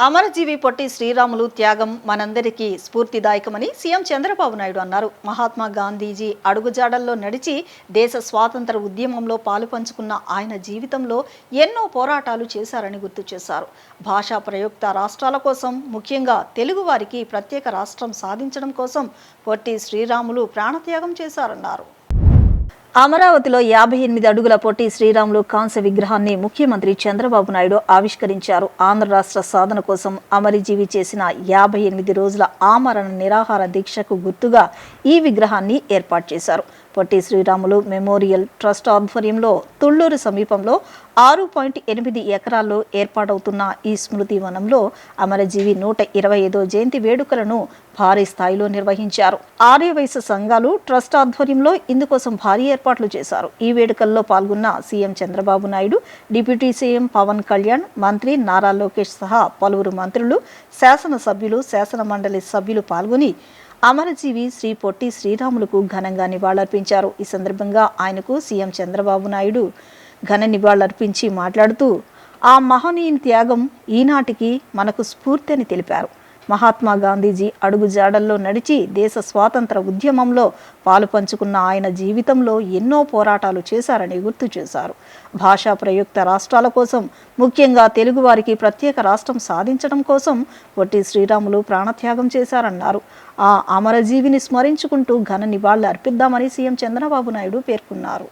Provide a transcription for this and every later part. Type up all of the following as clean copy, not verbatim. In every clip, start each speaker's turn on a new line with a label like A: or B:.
A: అమరజీవి పొట్టి శ్రీరాములు త్యాగం మనందరికీ స్ఫూర్తిదాయకమని సీఎం చంద్రబాబు నాయుడు అన్నారు. మహాత్మా గాంధీజీ అడుగుజాడల్లో నడిచి దేశ స్వాతంత్ర ఉద్యమంలో పాలుపంచుకున్న ఆయన జీవితంలో ఎన్నో పోరాటాలు చేశారని గుర్తు చేశారు. భాషా ప్రయుక్త రాష్ట్రాల కోసం, ముఖ్యంగా తెలుగు వారికి ప్రత్యేక రాష్ట్రం సాధించడం కోసం పొట్టి శ్రీరాములు ప్రాణత్యాగం చేశారన్నారు. అమరావతిలో 58 అడుగుల పొట్టి శ్రీరాములు కాంస్య విగ్రహాన్ని ముఖ్యమంత్రి చంద్రబాబు నాయుడు ఆవిష్కరించారు. ఆంధ్ర రాష్ట్ర సాధన కోసం అమరజీవి చేసిన 58 రోజుల ఆమరణ నిరాహార దీక్షకు గుర్తుగా ఈ విగ్రహాన్ని ఏర్పాటు చేశారు. పొట్టి శ్రీరాములు మెమోరియల్ ట్రస్ట్ ఆధ్వర్యంలో తుళ్లూరు సమీపంలో 6.8 ఎకరాల్లో ఏర్పాటవుతున్న ఈ స్మృతి వనంలో అమరజీవి 125వ జయంతి వేడుకలను భారీ స్థాయిలో నిర్వహించారు. ఆర్యవైశ్య సంఘాలు ట్రస్ట్ ఆధ్వర్యంలో ఇందుకోసం భారీ ఏర్పాట్లు చేశారు. ఈ వేడుకల్లో పాల్గొన్న CM Chandrababu Naidu, deputy CM Pavan Kalyan, మంత్రి నారా లోకేష్ సహా పలువురు మంత్రులు, శాసనసభ్యులు, శాసన మండలి సభ్యులు పాల్గొని అమరజీవి శ్రీ పొట్టి శ్రీరాములకు ఘనంగా నివాళులర్పించారు. ఈ సందర్భంగా ఆయనకు సీఎం చంద్రబాబు నాయుడు ఘన నివాళులర్పించి మాట్లాడుతూ ఆ మహనీయుని త్యాగం ఈనాటికి మనకు స్ఫూర్తి అని తెలిపారు. మహాత్మా గాంధీజీ అడుగుజాడల్లో నడిచి దేశ స్వాతంత్ర ఉద్యమంలో పాలుపంచుకున్న ఆయన జీవితంలో ఎన్నో పోరాటాలు చేశారని గుర్తు చేశారు. భాషా ప్రయుక్త రాష్ట్రాల కోసం, ముఖ్యంగా తెలుగు వారికి ప్రత్యేక రాష్ట్రం సాధించడం కోసం పొట్టి శ్రీరాములు ప్రాణత్యాగం చేశారన్నారు. ఆ అమరజీవిని స్మరించుకుంటూ ఘన నివాళులు అర్పిద్దామని సీఎం చంద్రబాబు నాయుడు పేర్కొన్నారు.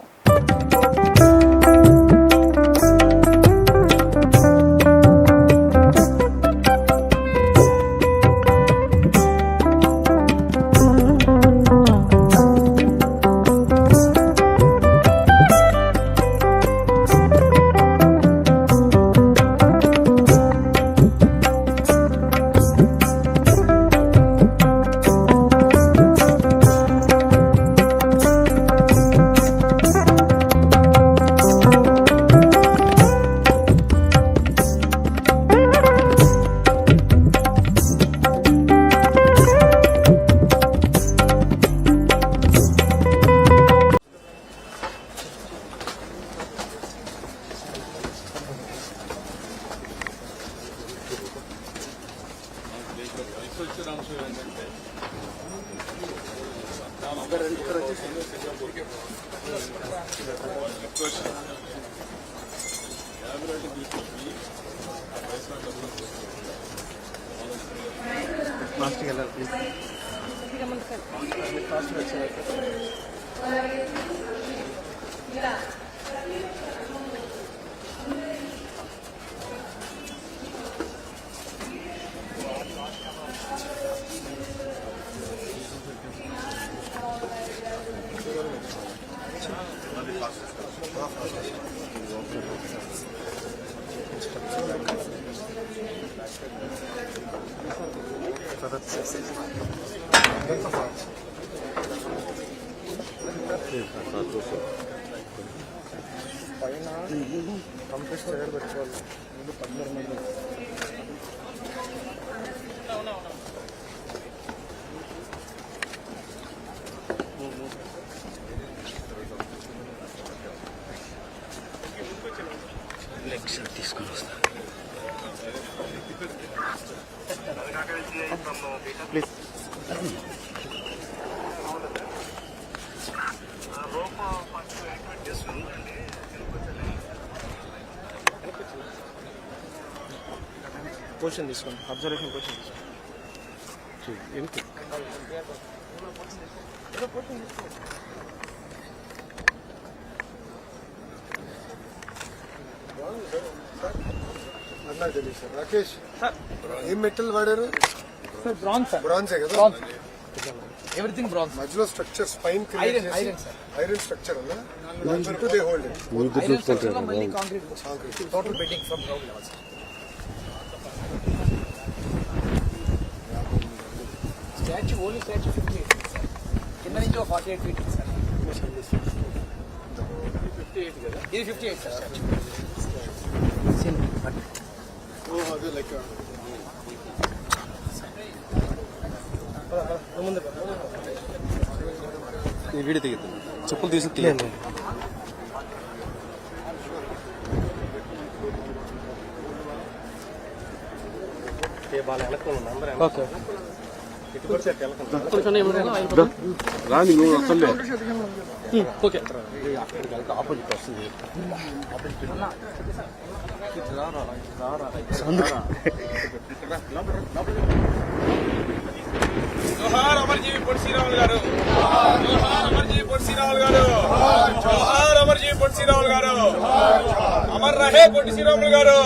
B: తీసుకొని వస్తా
C: ప్లీజ్. పొజిషన్ తీసుకోండి, అబ్జర్వేషన్ పొజిషన్ తీసుకోండి.
D: అన్నా తెలియదు సార్. రాకేష్ ఏం మెటల్ వాడారు
C: సార్? Bronze sir.
D: బ్రాంజే కదా?
C: Everything bronze.
D: మధ్యలో స్ట్రక్చర్ స్పైన్ ఐరన్ స్ట్రక్చర్ అన్నా చుట్టూ they hold it.
C: Iron structure లో మళ్ళీ concrete total bedding from ground level sir. Statue only statue 58 sir. కింద నుంచి 48 ఫీట్ సార్. 58 కదా? ఇది 58 సార్ స్టాచ్యూ.
D: అదే లైక్
B: ఈ వీడియో తీయద్దు, చెప్పులు తీసి తీయండి. వాళ్ళ వెనకాల ఉంది, అందరూ
E: ఓకే
B: ఇటు పడితే అటు వెళ్ళకండి.
D: రాని నువ్వు అసలే
E: ఓకే
B: అక్కడికి వెళ్తే ఆపోజిట్ వస్తుంది.
F: జోహార్ అమర్జీవి పొట్టి శ్రీరాములు గారు, జోహార్ అమర్జీవి పొట్టి శ్రీరాములు గారు, జోహార్ అమర్జీవి పొట్టి శ్రీరాములు గారు, అమర్ రహే పొట్టి శ్రీరాములు గారు.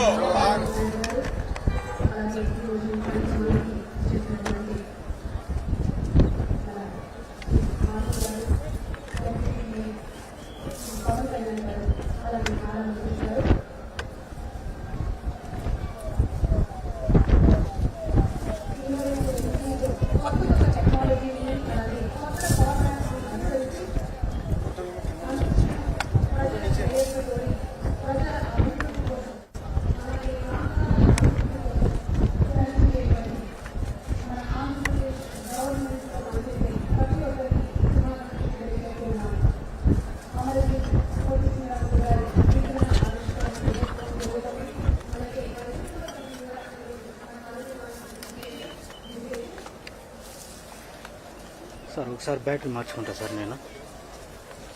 E: సార్ ఒకసారి బ్యాటరీ మార్చుకుంటా సార్ నేను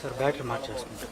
E: సార్ బ్యాటరీ మార్చేసుకుంటా.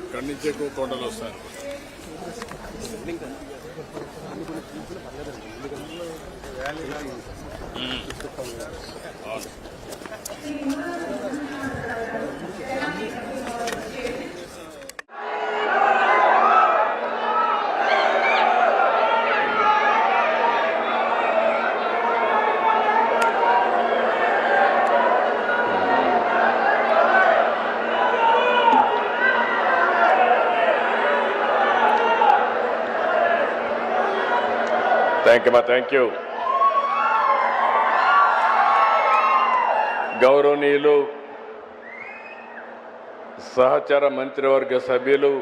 F: ఇక్కడి నుంచి ఎక్కువ కొండలు వస్తారు. Thank you. గౌరవనీయులు సహచర మంత్రివర్గ సభ్యులు,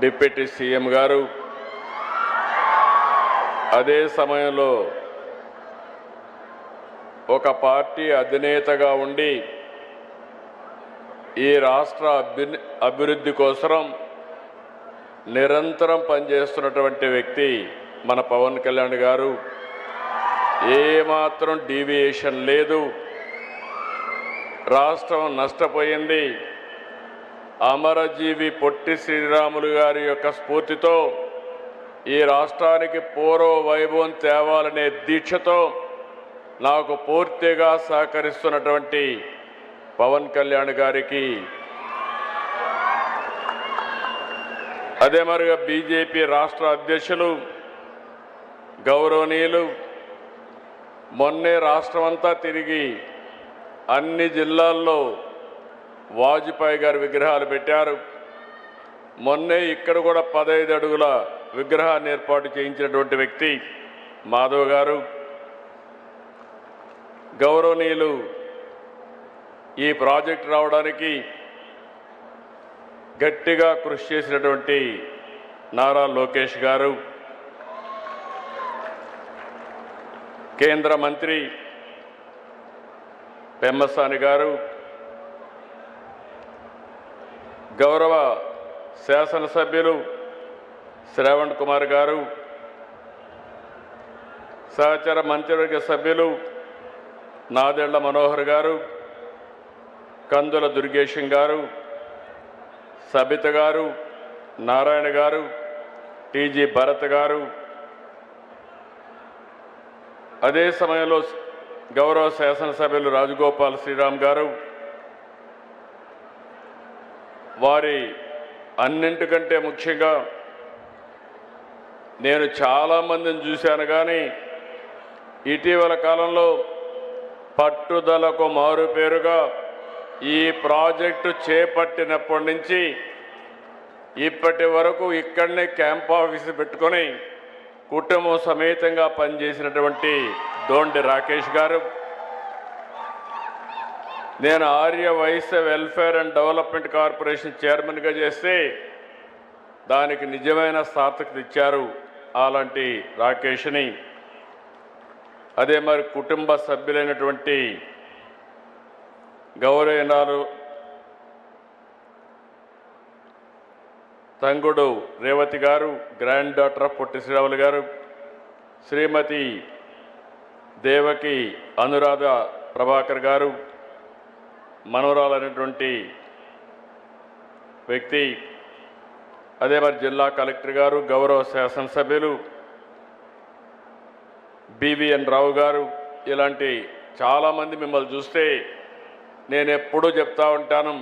F: డిప్యూటీ సీఎం గారు, అదే సమయంలో ఒక పార్టీ అధినేతగా ఉండి ఈ రాష్ట్ర అభివృద్ధి కోసం నిరంతరం పనిచేస్తున్నటువంటి వ్యక్తి మన పవన్ కళ్యాణ్ గారు. ఏమాత్రం డీవియేషన్ లేదు. రాష్ట్రం నష్టపోయింది. అమరజీవి పొట్టి శ్రీరాములు గారి యొక్క స్ఫూర్తితో ఈ రాష్ట్రానికి పూర్వ వైభవం తేవాలనే దీక్షతో నాకు పూర్తిగా సహకరిస్తున్నటువంటి పవన్ కళ్యాణ్ గారికి, అదే మరిగా బీజేపీ రాష్ట్ర అధ్యక్షులు గౌరవనీయులు మొన్నే రాష్ట్రమంతా తిరిగి అన్ని జిల్లాల్లో వాజ్పేయి గారి విగ్రహాలు పెట్టారు. మొన్నే ఇక్కడ కూడా 15 అడుగుల విగ్రహాన్ని ఏర్పాటు చేయించినటువంటి వ్యక్తి మాధవ్ గారు. గౌరవనీయులు ఈ ప్రాజెక్ట్ రావడానికి గట్టిగా కృషి చేసినటువంటి నారా లోకేష్ గారు, కేంద్ర మంత్రి పెమ్మసాని గారు, గౌరవ శాసనసభ్యులు శ్రావణ్ కుమార్ గారు, సహచర మంత్రివర్గ సభ్యులు నాదెళ్ల మనోహర్ గారు, కందుల దుర్గేశం గారు, సబిత గారు, నారాయణ గారు, టీజీ భరత్ గారు,
G: అదే సమయంలో గౌరవ శాసనసభ్యులు రాజగోపాల్ శ్రీరామ్ గారు వారి అన్నింటికంటే ముఖ్యంగా నేను చాలామందిని చూశాను, కానీ ఇటీవల కాలంలో పట్టుదలకు మారుపేరుగా ఈ ప్రాజెక్టు చేపట్టినప్పటి నుంచి ఇప్పటి వరకు ఇక్కడనే క్యాంప్ ఆఫీసు పెట్టుకొని కుటుంబం సమేతంగా పనిచేసినటువంటి దోండి రాకేష్ గారు, నేను Arya Vaishya welfare and development corporation చైర్మన్గా చేస్తే దానికి నిజమైన సార్థకత ఇచ్చారు అలాంటి రాకేష్ని. అదే మరి కుటుంబ సభ్యులైనటువంటి గౌరవనీయులు తంగుడు రేవతి గారు, grand daughter of Potti Sriramulu గారు, శ్రీమతి దేవకి అనురాధ ప్రభాకర్ గారు, మనవరాలైనటువంటి వ్యక్తి, అదే మరి జిల్లా కలెక్టర్ గారు, గౌరవ శాసనసభ్యులు బివిఎన్ రావు గారు, ఇలాంటి చాలామంది మిమ్మల్ని చూస్తే నేను ఎప్పుడూ చెప్తా ఉంటాను,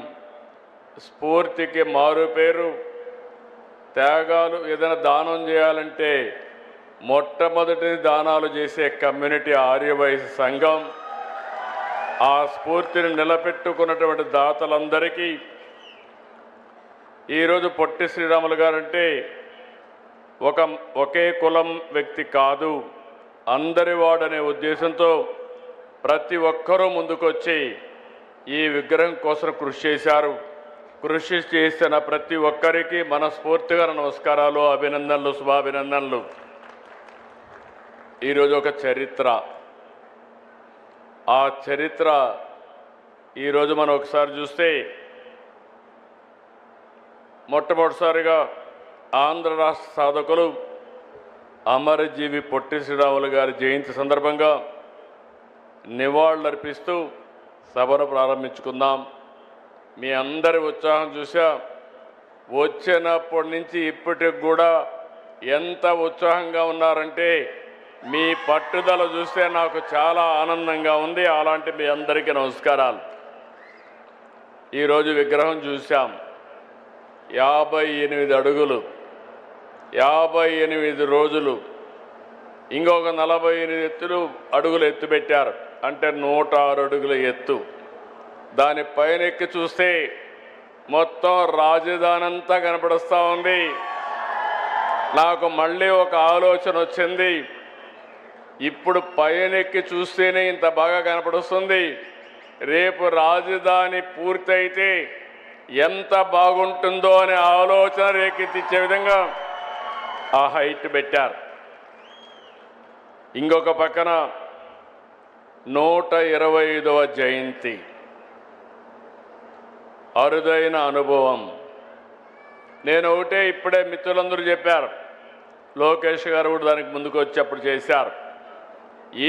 G: స్ఫూర్తికి మారు పేరు త్యాగాలు. ఏదైనా దానం చేయాలంటే మొట్టమొదటి దానాలు చేసే కమ్యూనిటీ ఆర్యవైశ్య సంఘం. ఆ స్ఫూర్తిని నిలబెట్టుకున్నటువంటి దాతలందరికీ ఈరోజు పొట్టి శ్రీరాములు గారంటే ఒకే కులం వ్యక్తి కాదు, అందరి వాడనే ఉద్దేశంతో ప్రతి ఒక్కరూ ముందుకొచ్చి ఈ విగ్రహం కోసం కృషి చేశారు. కృషి చేసిన ప్రతి ఒక్కరికి మనస్ఫూర్తిగా నమస్కారాలు, అభినందనలు, శుభాభినందనలు. ఈరోజు ఒక చరిత్ర, ఆ చరిత్ర ఈరోజు మనం ఒకసారి చూస్తే మొట్టమొదటిసారిగా ఆంధ్ర రాష్ట్ర సాధకులు అమరజీవి పొట్టి శ్రీరాములు గారి జయంతి సందర్భంగా నివాళులర్పిస్తూ సభను ప్రారంభించుకుందాం. మీ అందరి ఉత్సాహం చూసా, వచ్చినప్పటి నుంచి ఇప్పటికి కూడా ఎంత ఉత్సాహంగా ఉన్నారంటే మీ పట్టుదల చూస్తే నాకు చాలా ఆనందంగా ఉంది. అలాంటి మీ అందరికీ నమస్కారాలు. ఈరోజు విగ్రహం చూసాం, 58 అడుగులు, 58 రోజులు, ఇంకొక 48 అడుగులు ఎత్తు పెట్టారు, అంటే 106 అడుగుల ఎత్తు. దానిపైన ఎక్కి చూస్తే మొత్తం రాజధాని అంతా కనపడుస్తూ ఉంది. నాకు మళ్ళీ ఒక ఆలోచన వచ్చింది, ఇప్పుడు పైనెక్కి చూస్తేనే ఇంత బాగా కనపడుస్తుంది, రేపు రాజధాని పూర్తయితే ఎంత బాగుంటుందో అనే ఆలోచన రేకెత్తించే విధంగా ఆ హైట్ పెట్టారు. ఇంకొక పక్కన 125వ జయంతి, అరుదైన అనుభవం. నేను ఒకటే ఇప్పుడే మిత్రులందరూ చెప్పారు, లోకేష్ గారు కూడా దానికి ముందుకు వచ్చి అప్పుడు చేశారు.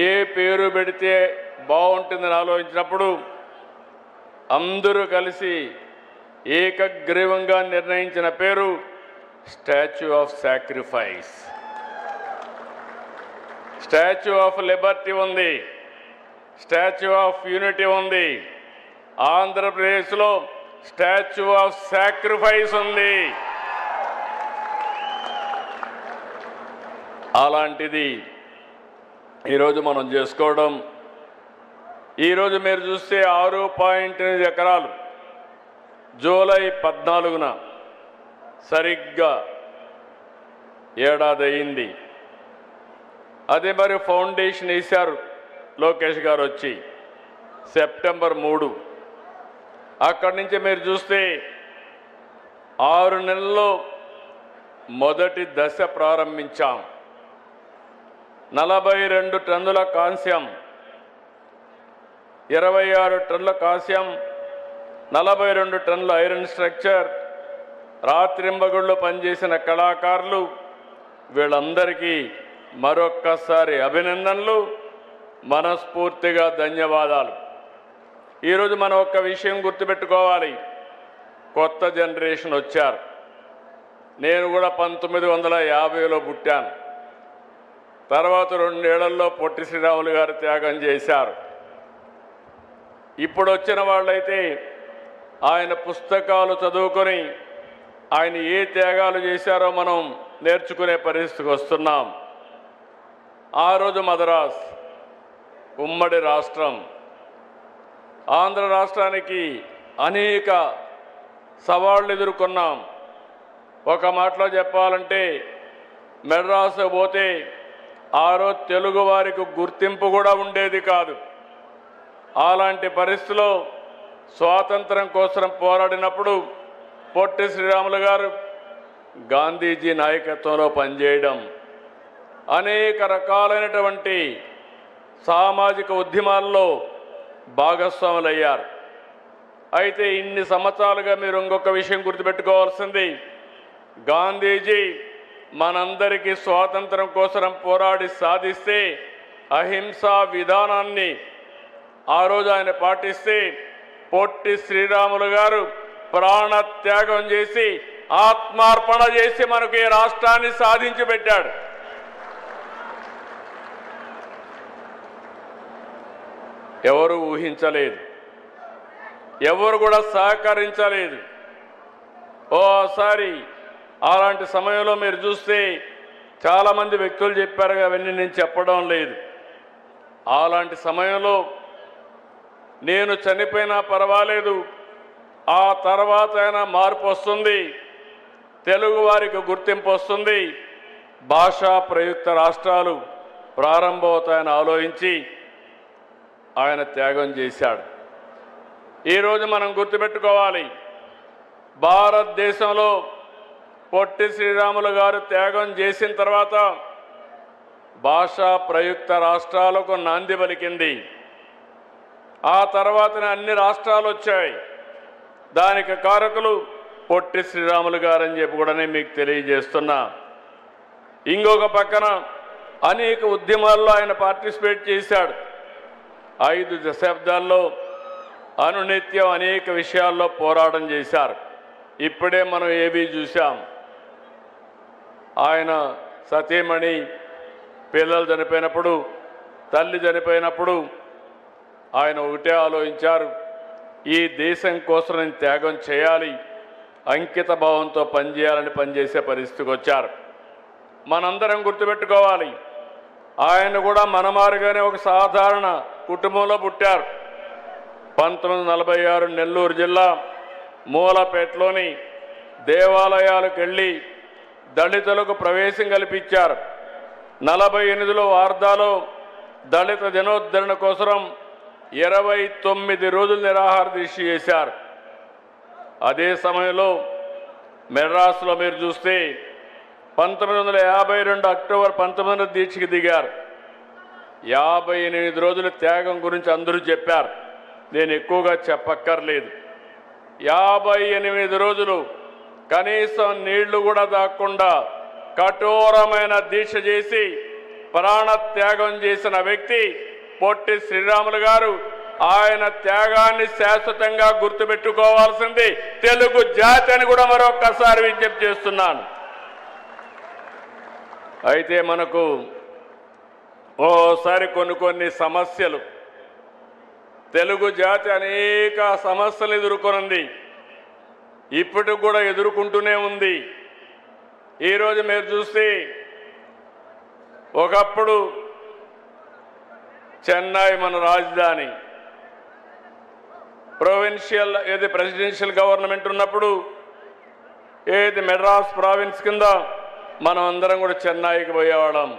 G: ఏ పేరు పెడితే బాగుంటుందని ఆలోచించినప్పుడు అందరూ కలిసి ఏకగ్రీవంగా నిర్ణయించిన పేరు statue of sacrifice. Statue of Liberty ఉంది, స్టాచ్యూ ఆఫ్ యూనిటీ ఉంది, ఆంధ్రప్రదేశ్లో స్టాచ్యూ ఆఫ్ సాక్రిఫైస్ ఉంది. అలాంటిది ఈరోజు మనం చేసుకోవడం. ఈరోజు మీరు చూస్తే 6.8 ఎకరాలు జూలై 14న సరిగ్గా ఏడాది అయింది. అదే మరి ఫౌండేషన్ వేశారు లోకేష్ గారు వచ్చి సెప్టెంబర్ 3. అక్కడి నుంచి మీరు చూస్తే 6 నెలల్లో మొదటి దశ ప్రారంభించాం. 42 టన్నుల కాంస్యం, 26 టన్నుల కాంస్యం, 42 టన్నుల ఐరన్ స్ట్రక్చర్, రాత్రింబగుళ్ళు పనిచేసిన కళాకారులు, వీళ్ళందరికీ మరొక్కసారి అభినందనలు, మనస్ఫూర్తిగా ధన్యవాదాలు. ఈరోజు మనం ఒక్క విషయం గుర్తుపెట్టుకోవాలి, కొత్త జనరేషన్ వచ్చారు. నేను కూడా 1950లో పుట్టాను. తర్వాత 2 ఏళ్లలో పొట్టి శ్రీరాములు గారు త్యాగం చేశారు. ఇప్పుడు వచ్చిన వాళ్ళైతే ఆయన పుస్తకాలు చదువుకొని ఆయన ఏ త్యాగాలు చేశారో మనం నేర్చుకునే పరిస్థితికి వస్తున్నాం. ఆ రోజు మద్రాస్ ఉమ్మడి రాష్ట్రం. ఆంధ్ర రాష్ట్రానికి అనేక సవాళ్లు ఎదుర్కొన్నాం. ఒక మాటలో చెప్పాలంటే మెడ్రాసు పోతే ఆ రోజు తెలుగు వారికి గుర్తింపు కూడా ఉండేది కాదు. అలాంటి పరిస్థితిలో స్వాతంత్రం కోసం పోరాడినప్పుడు పొట్టి శ్రీరాములు గారు గాంధీజీ నాయకత్వంలో పనిచేయడం, అనేక రకాలైనటువంటి సామాజిక ఉద్యమాల్లో భాగస్వాములయ్యారు. అయితే ఇన్ని సంవత్సరాలుగా మీరు ఇంకొక విషయం గుర్తుపెట్టుకోవాల్సింది, గాంధీజీ మనందరికీ స్వాతంత్రం కోసం పోరాడి సాధిస్తే అహింసా విధానాన్ని ఆ రోజు ఆయన పాటిస్తే పొట్టి శ్రీరాములు గారు ప్రాణత్యాగం చేసి ఆత్మార్పణ చేసి మనకు ఈ రాష్ట్రాన్ని సాధించి పెట్టాడు. ఎవరు ఊహించలేదు, ఎవరు కూడా సహకరించలేదు. ఓసారి అలాంటి సమయంలో మీరు చూస్తే చాలామంది వ్యక్తులు చెప్పారు, అవన్నీ నేను చెప్పడం లేదు. అలాంటి సమయంలో నేను చనిపోయినా పర్వాలేదు, ఆ తర్వాత అయినా మార్పు వస్తుంది, తెలుగు వారికి గుర్తింపు వస్తుంది, భాషా ప్రయుక్త రాష్ట్రాలు ప్రారంభమవుతాయని ఆలోచించి ఆయన త్యాగం చేశాడు. ఈరోజు మనం గుర్తుపెట్టుకోవాలి, భారతదేశంలో పొట్టి శ్రీరాములు గారు త్యాగం చేసిన తర్వాత భాషా ప్రయుక్త రాష్ట్రాలకు నాంది పలికింది. ఆ తర్వాతనే అన్ని రాష్ట్రాలు వచ్చాయి. దానికి కారకులు పొట్టి శ్రీరాములు గారని చెప్పి కూడా నేను మీకు తెలియజేస్తున్నా. ఇంకొక పక్కన అనేక ఉద్యమాల్లో ఆయన పార్టిసిపేట్ చేశాడు. 5 దశాబ్దాల్లో అనునిత్యం అనేక విషయాల్లో పోరాటం చేశారు. ఇప్పుడే మనం ఏవి చూశాం, ఆయన సతీమణి పిల్లలు చనిపోయినప్పుడు, తల్లి చనిపోయినప్పుడు ఆయన ఒకటే ఆలోచించారు, ఈ దేశం కోసం నేను త్యాగం చేయాలి, అంకిత భావంతో పనిచేయాలని పనిచేసే పరిస్థితికి వచ్చారు. మనందరం గుర్తుపెట్టుకోవాలి, ఆయన కూడా మనమారుగానే ఒక సాధారణ కుటుంబంలో పుట్టారు. 1946 నెల్లూరు జిల్లా మూలపేటలోని దేవాలయాలకు వెళ్ళి దళితులకు ప్రవేశం కల్పించారు. 48లో వార్దాలో దళిత దినోద్ధరణ కోసం 29 రోజులు నిరాహార దీక్ష చేశారు. అదే సమయంలో మెడ్రాస్లో మీరు చూస్తే 1952 అక్టోబర్ 19 దీక్షకి దిగారు. 58 రోజుల త్యాగం గురించి అందరూ చెప్పారు, నేను ఎక్కువగా చెప్పక్కర్లేదు. 58 రోజులు కనీసం నీళ్లు కూడా దాక్కుండా కఠోరమైన దీక్ష చేసి ప్రాణత్యాగం చేసిన వ్యక్తి పొట్టి శ్రీరాములు గారు. ఆయన త్యాగాన్ని శాశ్వతంగా గుర్తుపెట్టుకోవాల్సింది తెలుగు జాతి అని కూడా మరొక్కసారి విజ్ఞప్తి చేస్తున్నాను. అయితే మనకు ఓసారి కొన్ని సమస్యలు, తెలుగు జాతి అనేక సమస్యలు ఎదుర్కొంది, ఇప్పటికి కూడా ఎదుర్కొంటూనే ఉంది. ఈరోజు మీరు చూస్తే ఒకప్పుడు చెన్నై మన రాజధాని, ప్రెసిడెన్షియల్ గవర్నమెంట్ ఉన్నప్పుడు ఏది మెడ్రాస్ ప్రావిన్స్ కింద మనం అందరం కూడా చెన్నైకి పోయేవాళ్ళం.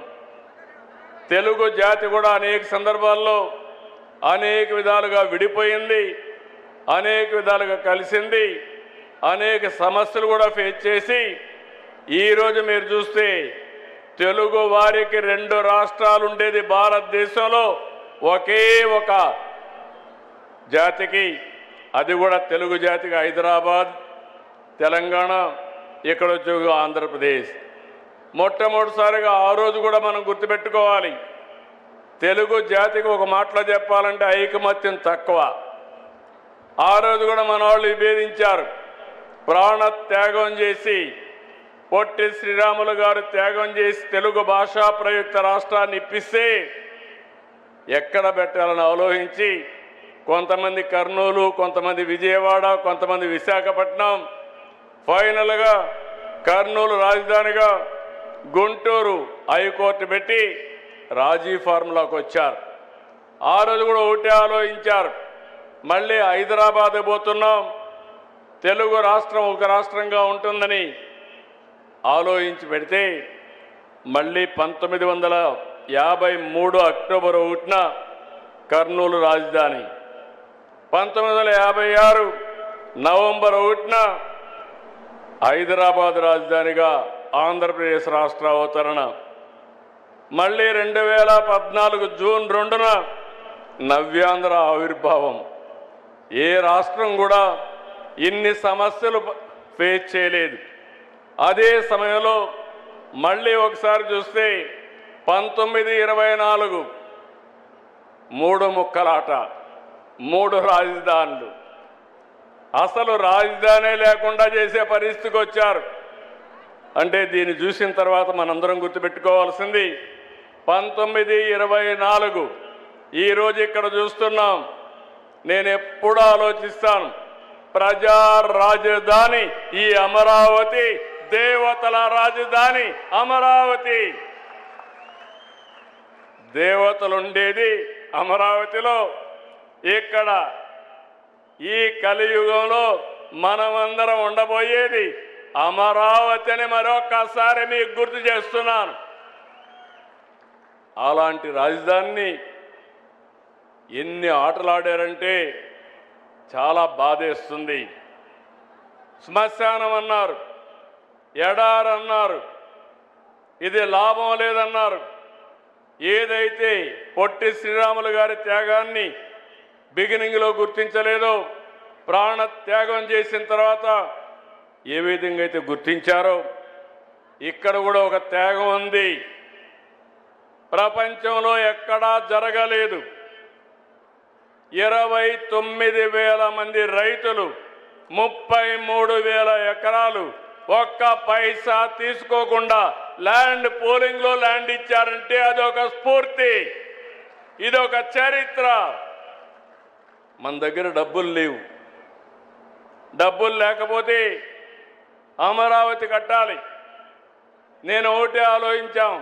G: తెలుగు జాతి కూడా అనేక సందర్భాల్లో అనేక విధాలుగా విడిపోయింది, అనేక విధాలుగా కలిసింది, అనేక సమస్యలు కూడా ఫేస్ చేసి ఈరోజు మీరు చూస్తే తెలుగు వారికి 2 రాష్ట్రాలు ఉండేది భారతదేశంలో, ఒకే ఒక జాతికి, అది కూడా తెలుగు జాతికి హైదరాబాద్, తెలంగాణ, ఇక్కడ వచ్చి ఆంధ్రప్రదేశ్. మొట్టమొదటిసారిగా ఆ రోజు కూడా మనం గుర్తుపెట్టుకోవాలి, తెలుగు జాతికి ఒక మాటలో చెప్పాలంటే ఐకమత్యం తక్కువ. ఆ రోజు కూడా మన వాళ్ళు విభేదించారు, ప్రాణత్యాగం చేసి పొట్టి శ్రీరాములు గారు త్యాగం చేసి తెలుగు భాషా ప్రయుక్త రాష్ట్రాన్ని ఇప్పిస్తే ఎక్కడ పెట్టాలని ఆలోచించి కొంతమంది కర్నూలు, కొంతమంది విజయవాడ, కొంతమంది విశాఖపట్నం, ఫైనల్గా కర్నూలు రాజధానిగా గుంటూరు హైకోర్టు పెట్టి రాజీ ఫార్ములాకు వచ్చారు. ఆ రోజు కూడా ఒకటే ఆలోచించారు, మళ్ళీ హైదరాబాద్ పోతున్నాం, తెలుగు రాష్ట్రం ఒక రాష్ట్రంగా ఉంటుందని ఆలోచించి పెడితే మళ్ళీ 1953 అక్టోబర్ 1న కర్నూలు రాజధాని, 1956 నవంబర్ 1న హైదరాబాద్ రాజధానిగా ఆంధ్రప్రదేశ్ రాష్ట్ర అవతరణ, మళ్ళీ 2014 జూన్ 2న నవ్యాంధ్ర ఆవిర్భావం. ఏ రాష్ట్రం కూడా ఇన్ని సమస్యలు ఫేస్ చేయలేదు. అదే సమయంలో మళ్ళీ ఒకసారి చూస్తే 1924 3 ముక్కలాట, 3 రాజధానులు, అసలు రాజధానే లేకుండా చేసే పరిస్థితికి వచ్చారు. అంటే దీన్ని చూసిన తర్వాత మనందరం గుర్తుపెట్టుకోవాల్సింది 1924 ఈరోజు ఇక్కడ చూస్తున్నాం. నేను ఎప్పుడు ఆలోచిస్తాను, ప్రజా రాజధాని ఈ అమరావతి, దేవతల రాజధాని అమరావతి. దేవతలు ఉండేది అమరావతిలో. ఇక్కడ ఈ కలియుగంలో మనమందరం ఉండబోయేది అమరావతి అని మరొకసారి మీకు గుర్తు చేస్తున్నాను. అలాంటి రాజధానిని ఎన్ని ఆటలాడారంటే చాలా బాధేస్తుంది. శ్మశానం అన్నారు, ఎడారన్నారు, ఇది లాభం లేదన్నారు. ఏదైతే పొట్టి శ్రీరాములు గారి త్యాగాన్ని బిగినింగ్లో గుర్తించలేదో, ప్రాణ త్యాగం చేసిన తర్వాత ఏ విధంగా అయితే గుర్తించారో ఇక్కడ కూడా ఒక త్యాగం ఉంది. ప్రపంచంలో ఎక్కడా జరగలేదు. 29,000 మంది రైతులు, 33,000 ఎకరాలు, ఒక్క పైసా తీసుకోకుండా ల్యాండ్ పోలింగ్లో ల్యాండ్ ఇచ్చారంటే అదొక స్ఫూర్తి, ఇదొక చరిత్ర. మన దగ్గర డబ్బులు లేవు. డబ్బులు లేకపోతే అమరావతి కట్టాలి. నేను ఒకటే ఆలోచించాం,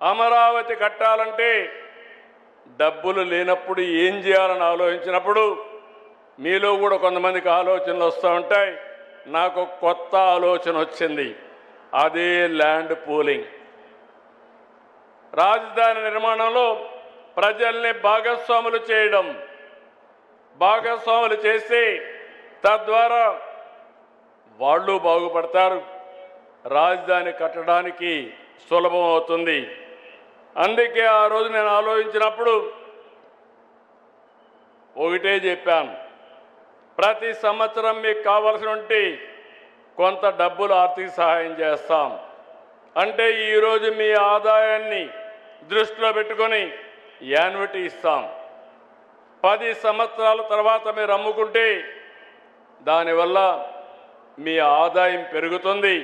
G: అమరావతి కట్టాలంటే డబ్బులు లేనప్పుడు ఏం చేయాలని ఆలోచించినప్పుడు మీలో కూడా కొంతమందికి ఆలోచనలు వస్తూ ఉంటాయి. నాకు కొత్త ఆలోచన వచ్చింది, అదే ల్యాండ్ పూలింగ్. రాజధాని నిర్మాణంలో ప్రజల్ని భాగస్వాములు చేయడం, భాగస్వాములు చేసి తద్వారా వాళ్ళు బాగుపడతారు, రాజధాని కట్టడానికి సులభం అవుతుంది. అందుకే ఆ రోజు నేను ఆలోచించినప్పుడు ఒకటే చెప్పాను, ప్రతి సంవత్సరం మీకు కావాల్సి ఉంటే కొంత డబ్బులు ఆర్థిక సహాయం చేస్తాం. అంటే ఈరోజు మీ ఆదాయాన్ని దృష్టిలో పెట్టుకొని యాన్యుటీ ఇస్తాం. 10 సంవత్సరాల తర్వాత మీరు అమ్ముకుంటే దానివల్ల మీ ఆదాయం పెరుగుతుంది,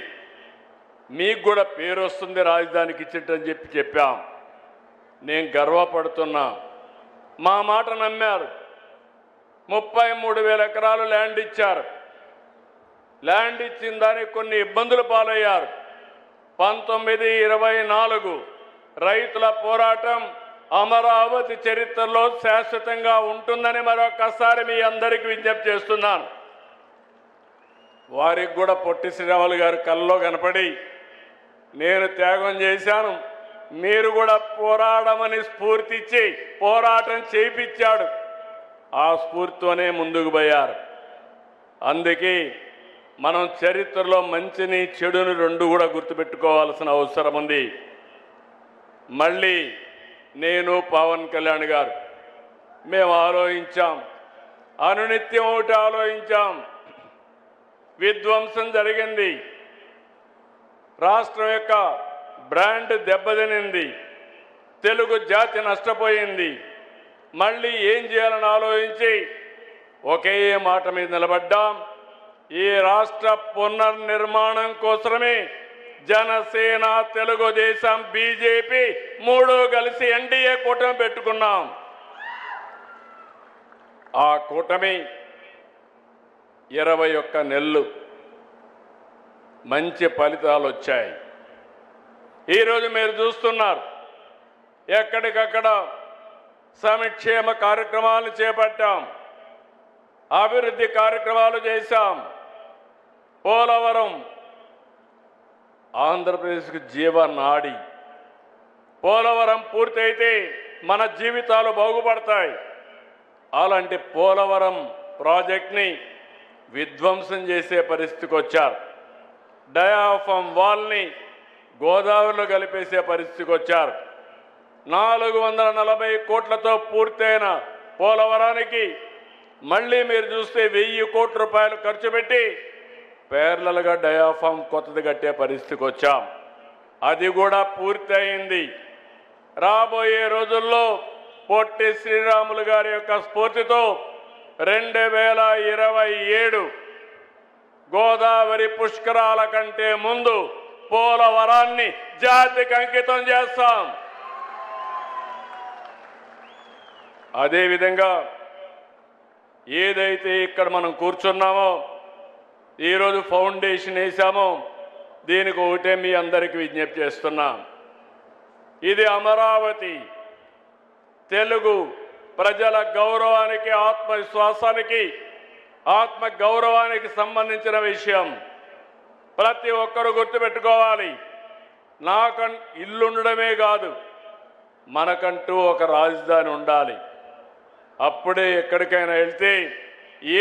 G: మీకు కూడా పేరు వస్తుంది, రాజధానికి ఇచ్చిట్టని చెప్పాం. నేను గర్వపడుతున్నా. మా మాట నమ్మారు. 33,000 ఎకరాలు ల్యాండ్ ఇచ్చారు. ల్యాండ్ ఇచ్చిన దానికి కొన్ని ఇబ్బందులు పాలయ్యారు. 1924 రైతుల పోరాటం అమరావతి చరిత్రలో శాశ్వతంగా ఉంటుందని మరొకసారి మీ అందరికీ విజ్ఞప్తి చేస్తున్నాను. వారికి కూడా పొట్టి శ్రీరాములు గారు కల్లో కనపడి నేను త్యాగం చేశాను, మీరు కూడా పోరాడమని స్ఫూర్తి ఇచ్చి పోరాటం చేయించాడు. ఆ స్ఫూర్తితోనే ముందుకు పోయారు. అందుకే మనం చరిత్రలో మంచిని చెడుని రెండు కూడా గుర్తుపెట్టుకోవాల్సిన అవసరం ఉంది. మళ్ళీ నేను పవన్ కళ్యాణ్ గారు మేము ఆలోచించాం, అనునిత్యం ఒకటి ఆలోచించాం. విధ్వంసం జరిగింది, రాష్ట్రం యొక్క బ్రాండ్ దెబ్బతినింది, తెలుగు జాతి నష్టపోయింది. మళ్ళీ ఏం చేయాలని ఆలోచించి ఒకే మాట మీద నిలబడ్డాం. ఈ రాష్ట్ర పునర్నిర్మాణం కోసమే జనసేన, తెలుగుదేశం, బీజేపీ మూడు కలిసి ఎన్డీఏ కూటమి పెట్టుకున్నాం. ఆ కూటమి 21 నెలలు మంచి ఫలితాలు వచ్చాయి. ఈరోజు మీరు చూస్తున్నారు, ఎక్కడికక్కడ సంక్షేమ కార్యక్రమాలు చేపట్టాం, అభివృద్ధి కార్యక్రమాలు చేశాం. పోలవరం ఆంధ్రప్రదేశ్కు జీవనాడి. పోలవరం పూర్తయితే మన జీవితాలు బాగుపడతాయి. అలాంటి పోలవరం ప్రాజెక్ట్ని విధ్వంసం చేసే పరిస్థితికి వచ్చారు. డయాఫామ్ వాల్ని గోదావరిలో కలిపేసే పరిస్థితికి వచ్చారు. 440 కోట్లతో పూర్తయిన పోలవరానికి మళ్ళీ మీరు చూస్తే 1000 కోట్ల రూపాయలు ఖర్చు పెట్టి పేర్లలుగా డయాఫామ్ కొత్తది కట్టే పరిస్థితికి వచ్చాం. అది కూడా పూర్తయింది. రాబోయే రోజుల్లో పొట్టి శ్రీరాములు గారి యొక్క స్ఫూర్తితో 2027 గోదావరి పుష్కరాల కంటే ముందు పోలవరాన్ని జాతికి అంకితం చేస్తాం. అదేవిధంగా ఏదైతే ఇక్కడ మనం కూర్చున్నామో, ఈరోజు ఫౌండేషన్ వేసామో, దీనికి ఒకటే మీ అందరికీ విజ్ఞప్తి చేస్తున్నాం. ఇది అమరావతి తెలుగు ప్రజల గౌరవానికి, ఆత్మవిశ్వాసానికి, ఆత్మ గౌరవానికి సంబంధించిన విషయం. ప్రతి ఒక్కరూ గుర్తుపెట్టుకోవాలి. ఇల్లుండడమే కాదు, మనకంటూ ఒక రాజధాని ఉండాలి. అప్పుడే ఎక్కడికైనా వెళ్తే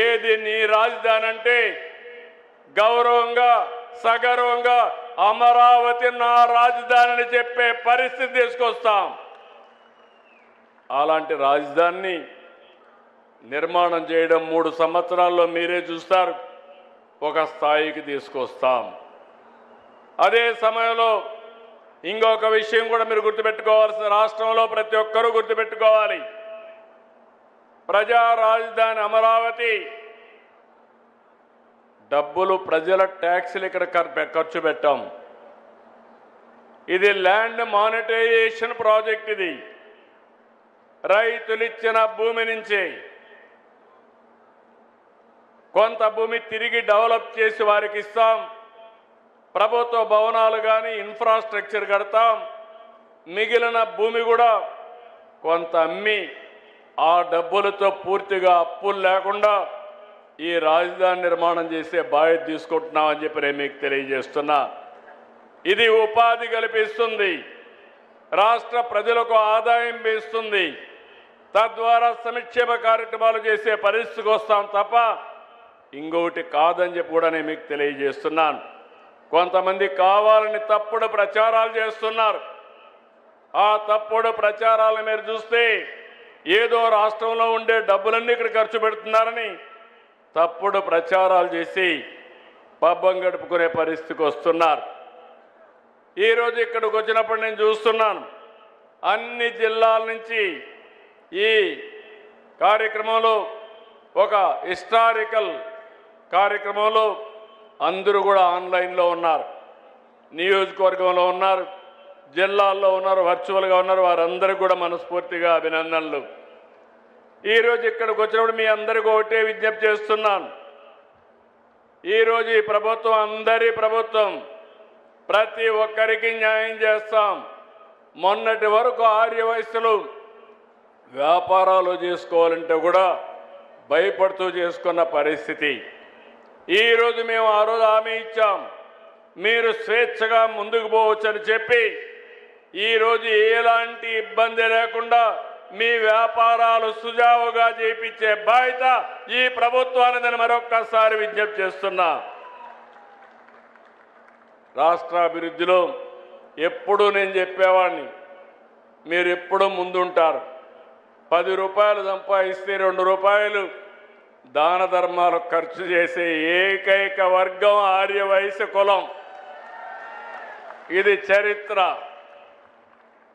G: ఏది నీ రాజధాని అంటే గౌరవంగా, సగర్వంగా అమరావతి నా రాజధానిని చెప్పే పరిస్థితి తీసుకొస్తాం. అలాంటి రాజధానిని నిర్మాణం చేయడం 3 సంవత్సరాల్లో మీరే చూస్తారు, ఒక స్థాయికి తీసుకొస్తాం. అదే సమయంలో ఇంకొక విషయం కూడా మీరు గుర్తుపెట్టుకోవాల్సిన, రాష్ట్రంలో ప్రతి ఒక్కరూ గుర్తుపెట్టుకోవాలి. ప్రజా రాజధాని అమరావతి డబ్బులు, ప్రజల ట్యాక్సులు ఇక్కడ ఖర్చు పెట్టాం. ఇది ల్యాండ్ మానిటైజేషన్ ప్రాజెక్ట్. ఇది రైతులిచ్చిన భూమి నుంచి కొంత భూమి తిరిగి డెవలప్ చేసి వారికి ఇస్తాం. ప్రభుత్వ భవనాలు కానీ ఇన్ఫ్రాస్ట్రక్చర్ కడతాం. మిగిలిన భూమి కూడా కొంత అమ్మి ఆ డబ్బులతో పూర్తిగా అప్పులు లేకుండా ఈ రాజధాని నిర్మాణం చేసే బాధ్యత తీసుకుంటున్నామని చెప్పి నేను మీకు తెలియజేస్తున్నా. ఇది ఉపాధి కల్పిస్తుంది, రాష్ట్ర ప్రజలకు ఆదాయం పెంచుతుంది, తద్వారా సంక్షేమ కార్యక్రమాలు చేసే పరిస్థితికి వస్తాం తప్ప ఇంకొకటి కాదని చెప్పి కూడా నేను మీకు తెలియజేస్తున్నాను. కొంతమంది కావాలని తప్పుడు ప్రచారాలు చేస్తున్నారు. ఆ తప్పుడు ప్రచారాలను మీరు చూస్తే ఏదో రాష్ట్రంలో ఉండే డబ్బులన్నీ ఇక్కడ ఖర్చు పెడుతున్నారని తప్పుడు ప్రచారాలు చేసి పబ్బం గడుపుకునే పరిస్థితికి వస్తున్నారు. ఈరోజు ఇక్కడికి వచ్చినప్పుడు నేను చూస్తున్నాను, అన్ని జిల్లాల నుంచి ఈ కార్యక్రమంలో, ఒక హిస్టారికల్ కార్యక్రమంలో అందరూ కూడా ఆన్లైన్లో ఉన్నారు, నియోజకవర్గంలో ఉన్నారు, జిల్లాల్లో ఉన్నారు, వర్చువల్గా ఉన్నారు. వారందరికీ కూడా మనస్ఫూర్తిగా అభినందనలు. ఈరోజు ఇక్కడికి వచ్చినప్పుడు మీ అందరికీ ఒకటే విజ్ఞప్తి చేస్తున్నాను. ఈరోజు ఈ ప్రభుత్వం అందరి ప్రభుత్వం, ప్రతి ఒక్కరికి న్యాయం చేస్తాం. మొన్నటి వరకు ఆర్య వయస్సులు వ్యాపారాలు చేసుకోవాలంటే కూడా భయపడుతూ చేసుకున్న పరిస్థితి. ఈరోజు మేము ఆ రోజు హామీ ఇచ్చాం, మీరు స్వేచ్ఛగా ముందుకు పోవచ్చని చెప్పి ఈరోజు ఎలాంటి ఇబ్బంది లేకుండా మీ వ్యాపారాలు సుజావుగా చేయించే బాధ్యత ఈ ప్రభుత్వాన్ని మరొక్కసారి విజ్ఞప్తి చేస్తున్నా. రాష్ట్ర అభివృద్ధిలో ఎప్పుడూ నేను చెప్పేవాడిని, మీరు ఎప్పుడూ ముందుంటారు. 10 రూపాయలు సంపాదిస్తే 2 రూపాయలు దాన ధర్మాలకు ఖర్చు చేసే ఏకైక వర్గం ఆర్య వైశ్య కులం. ఇది చరిత్ర.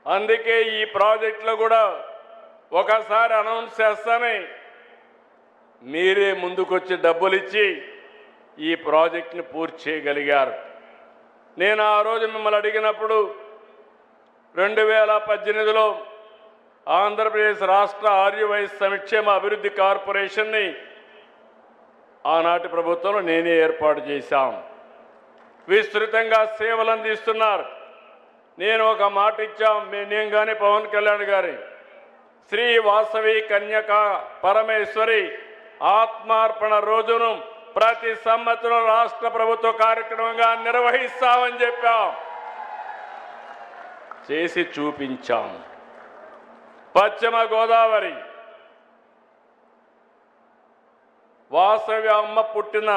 G: అందుకే ఈ ప్రాజెక్టులో కూడా ఒకసారి అనౌన్స్ చేస్తానే మీరే ముందుకొచ్చి డబ్బులు ఇచ్చి ఈ ప్రాజెక్టుని పూర్తి చేయగలిగారు. నేను ఆ రోజు మిమ్మల్ని అడిగినప్పుడు 2018లో ఆంధ్రప్రదేశ్ రాష్ట్ర ఆర్యవైశ్య సంక్షేమ అభివృద్ధి కార్పొరేషన్ని ఆనాటి ప్రభుత్వంలో నేనే ఏర్పాటు చేశాం. విస్తృతంగా సేవలు అందిస్తున్నారు. నేను ఒక మాట ఇచ్చాం, నేను కానీ పవన్ కళ్యాణ్ గారి శ్రీ వాసవి కన్యక పరమేశ్వరి ఆత్మార్పణ రోజును ప్రతి సంవత్సరం రాష్ట్ర ప్రభుత్వ కార్యక్రమంగా నిర్వహిస్తామని చెప్పాం, చేసి చూపించాం. పశ్చిమ గోదావరి వాసవి అమ్మ పుట్టిన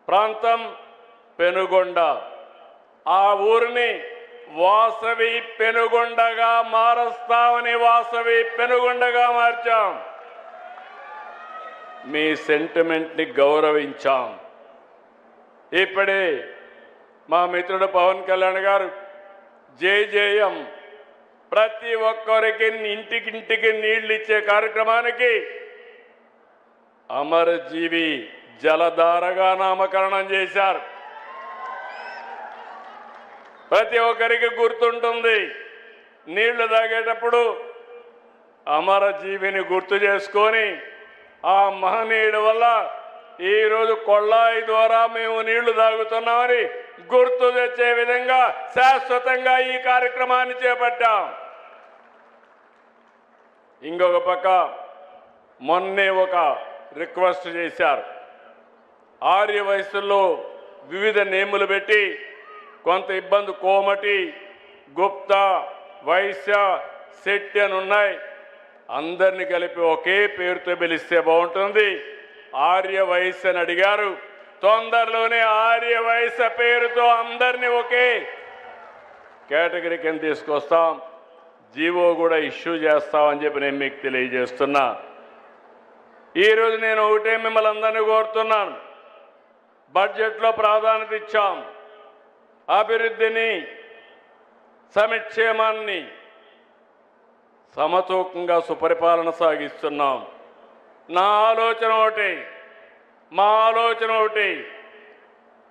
G: ప్రాంతం పెనుగొండ. ఆ ఊరిని వాసవి పెనుగొండగా మారుస్తామని వాసవి పెనుగొండగా మార్చాం. మీ సెంటిమెంట్ని గౌరవించాం. ఇప్పుడే మా మిత్రుడు పవన్ కళ్యాణ్ గారు జేజేఎం ప్రతి ఒక్కరికి ఇంటికింటికి నీళ్లు ఇచ్చే కార్యక్రమానికి అమరజీవి జలధారగా నామకరణం చేశారు. ప్రతి ఒక్కరికి గుర్తుంటుంది, నీళ్లు తాగేటప్పుడు అమరజీవిని గుర్తు చేసుకొని ఆ మహనీయుడి వల్ల ఈరోజు కొళ్ళాయి ద్వారా మేము నీళ్లు తాగుతున్నామని గుర్తు తెచ్చే విధంగా శాశ్వతంగా ఈ కార్యక్రమాన్ని చేపట్టాం. ఇంకొక పక్క మొన్నే ఒక రిక్వెస్ట్ చేశారు. ఆర్య వయస్సుల్లో వివిధ నేములు పెట్టి కొంత ఇబ్బంది, కోమటి, గుప్తా, వైశ్య, శెట్టి అని ఉన్నాయి. అందరిని కలిపి ఒకే పేరుతో పిలిస్తే బాగుంటుంది. ఆర్య వైశ్య అని అడిగారు. తొందరలోనే ఆర్య వైశ్య పేరుతో అందరినీ ఒకే కేటగిరీ కింద తీసుకొస్తాం. జీవో కూడా ఇష్యూ చేస్తామని చెప్పి నేను మీకు తెలియజేస్తున్నా. ఈరోజు నేను ఒకటే మిమ్మల్ని అందరినీ కోరుతున్నాను. బడ్జెట్లో ప్రాధాన్యత ఇచ్చాం. అభివృద్ధిని, సంక్షేమాన్ని సమతూకంగా సుపరిపాలన సాగిస్తున్నాం. నా ఆలోచన ఒకటి, మా ఆలోచన ఒకటి,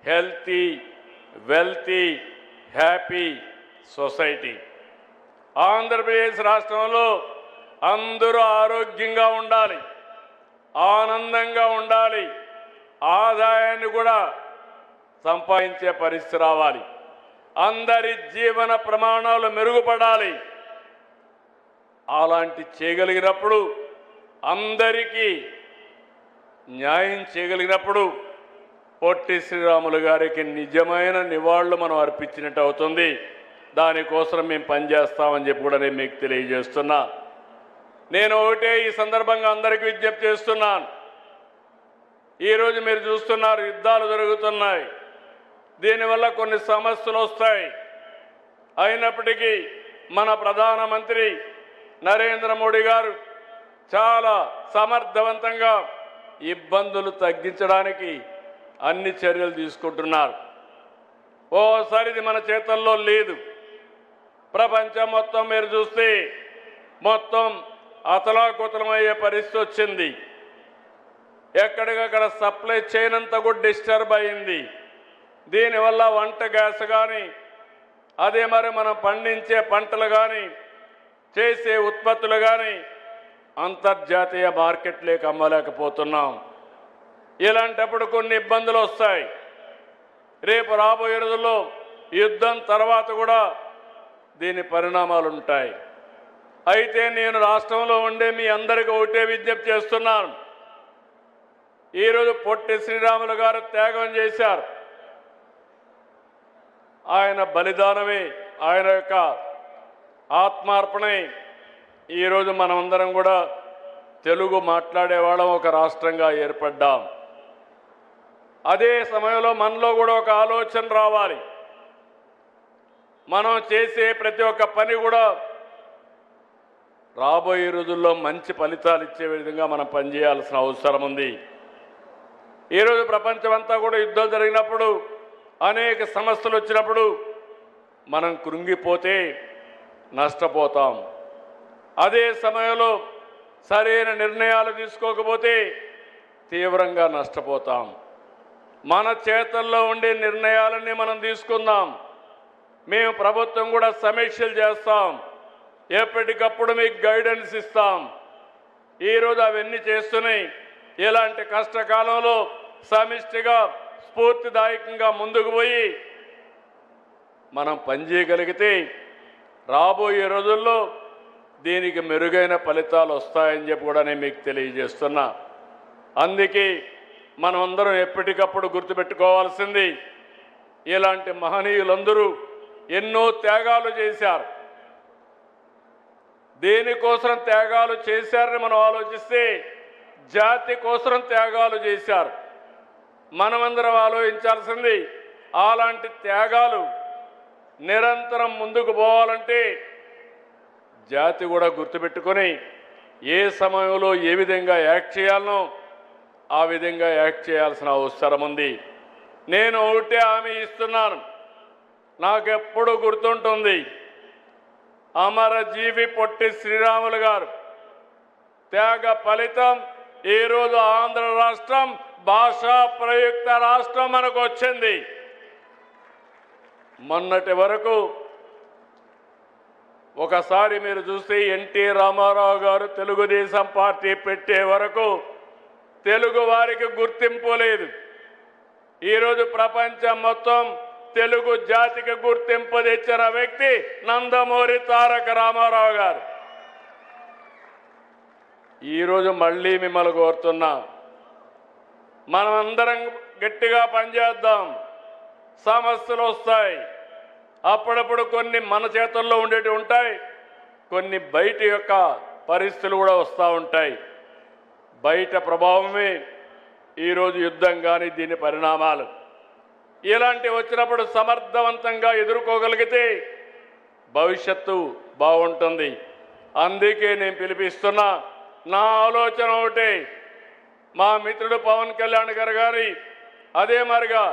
G: healthy, wealthy, happy society. Andhra Pradesh రాష్ట్రంలో అందరూ ఆరోగ్యంగా ఉండాలి, ఆనందంగా ఉండాలి, ఆదాయాన్ని కూడా సంపాదించే పరిస్థితి రావాలి, అందరి జీవన ప్రమాణాలు మెరుగుపడాలి. అలాంటి చేయగలిగినప్పుడు, అందరికీ న్యాయం చేయగలిగినప్పుడు పొట్టి శ్రీరాములు గారికి నిజమైన నివాళులు మనం అర్పించినట్టు అవుతుంది. దానికోసం మేము పనిచేస్తామని చెప్పి కూడా నేను మీకు తెలియజేస్తున్నా. నేను ఒకటే ఈ సందర్భంగా అందరికీ విజ్ఞప్తి చేస్తున్నాను. ఈరోజు మీరు చూస్తున్నారు, యుద్ధాలు జరుగుతున్నాయి. దీనివల్ల కొన్ని సమస్యలు వస్తాయి. అయినప్పటికీ మన ప్రధానమంత్రి నరేంద్ర మోడీ గారు చాలా సమర్థవంతంగా ఇబ్బందులు తగ్గించడానికి అన్ని చర్యలు తీసుకుంటున్నారు. ఓసారి ఇది మన చేతుల్లో లేదు. ప్రపంచం మొత్తం మీరు చూస్తే మొత్తం అతలాకుతలమయ్యే పరిస్థితి వచ్చింది. ఎక్కడికక్కడ సప్లై చైన్ అంతా కూడా డిస్టర్బ్ అయింది. దీనివల్ల వంట గ్యాస్ కానీ, అదే మరి మనం పండించే పంటలు కానీ, చేసే ఉత్పత్తులు కానీ అంతర్జాతీయ మార్కెట్లోకి అమ్మలేకపోతున్నాం. ఇలాంటప్పుడు కొన్ని ఇబ్బందులు వస్తాయి. రేపు రాబోయే రోజుల్లో యుద్ధం తర్వాత కూడా దీని పరిణామాలు ఉంటాయి. అయితే నేను రాష్ట్రంలో ఉండే మీ అందరికీ ఒకటే విజ్ఞప్తి చేస్తున్నాను. ఈరోజు పొట్టి శ్రీరాములు గారు త్యాగం చేశారు. ఆయన బలిదానమే, ఆయన యొక్క ఆత్మార్పణే ఈరోజు మనమందరం కూడా తెలుగు మాట్లాడేవాళ్ళం ఒక రాష్ట్రంగా ఏర్పడ్డాం. అదే సమయంలో మనలో కూడా ఒక ఆలోచన రావాలి. మనం చేసే ప్రతి ఒక్క పని కూడా రాబోయే రోజుల్లో మంచి ఫలితాలు ఇచ్చే విధంగా మనం పనిచేయాల్సిన అవసరం ఉంది. ఈరోజు ప్రపంచమంతా కూడా యుద్ధం జరిగినప్పుడు, అనేక సమస్యలు వచ్చినప్పుడు మనం కృంగిపోతే నష్టపోతాం. అదే సమయంలో సరైన నిర్ణయాలు తీసుకోకపోతే తీవ్రంగా నష్టపోతాం. మన చేతుల్లో ఉండే నిర్ణయాలన్నీ మనం తీసుకుందాం. మేము ప్రభుత్వం కూడా సమీక్షలు చేస్తాం, ఎప్పటికప్పుడు మీకు గైడెన్స్ ఇస్తాం. ఈరోజు అవన్నీ చేస్తున్నాయి. ఇలాంటి కష్టకాలంలో సమిష్టిగా స్ఫూర్తిదాయకంగా ముందుకు పోయి మనం పనిచేయగలిగితే రాబోయే రోజుల్లో దీనికి మెరుగైన ఫలితాలు వస్తాయని చెప్పి కూడా నేను మీకు తెలియజేస్తున్నా. అందుకే మనమందరం ఎప్పటికప్పుడు గుర్తుపెట్టుకోవాల్సింది, ఇలాంటి మహనీయులందరూ ఎన్నో త్యాగాలు చేశారు. దేనికోసం త్యాగాలు చేశారని మనం ఆలోచిస్తే జాతి కోసం త్యాగాలు చేశారు. మనమందరం ఆలోచించాల్సింది, అలాంటి త్యాగాలు నిరంతరం ముందుకు పోవాలంటే జాతి కూడా గుర్తుపెట్టుకొని ఏ సమయంలో ఏ విధంగా యాక్ట్ చేయాలనో ఆ విధంగా యాక్ట్ చేయాల్సిన అవసరం ఉంది. నేను ఒకటే హామీ ఇస్తున్నాను, నాకెప్పుడు గుర్తుంటుంది, అమరజీవి పొట్టి శ్రీరాములు గారు త్యాగ ఫలితం ఈరోజు ఆంధ్ర రాష్ట్రం భాషా ప్రయుక్త రాష్ట్రం మనకు వచ్చింది. మొన్నటి వరకు ఒకసారి మీరు చూస్తే ఎన్టీ రామారావు గారు తెలుగుదేశం పార్టీ పెట్టే వరకు తెలుగు వారికి గుర్తింపు లేదు. ఈరోజు ప్రపంచం మొత్తం తెలుగు జాతికి గుర్తింపు తెచ్చిన వ్యక్తి నందమూరి తారక రామారావు గారు. ఈరోజు మళ్ళీ మిమ్మల్ని కోరుతున్నా, మనమందరం గట్టిగా పనిచేద్దాం. సమస్యలు వస్తాయి, అప్పుడప్పుడు కొన్ని మన చేతుల్లో ఉండేవి ఉంటాయి, కొన్ని బయట యొక్క పరిస్థితులు కూడా వస్తూ ఉంటాయి. బయట ప్రభావమే ఈరోజు యుద్ధం కానీ దీని పరిణామాలు. ఇలాంటివి వచ్చినప్పుడు సమర్థవంతంగా ఎదుర్కోగలిగితే భవిష్యత్తు బాగుంటుంది. అందుకే నేను పిలిపిస్తున్నా, నా ఆలోచన ఒకటే, మా మిత్రుడు పవన్ కళ్యాణ్ గారి అదే మరిగా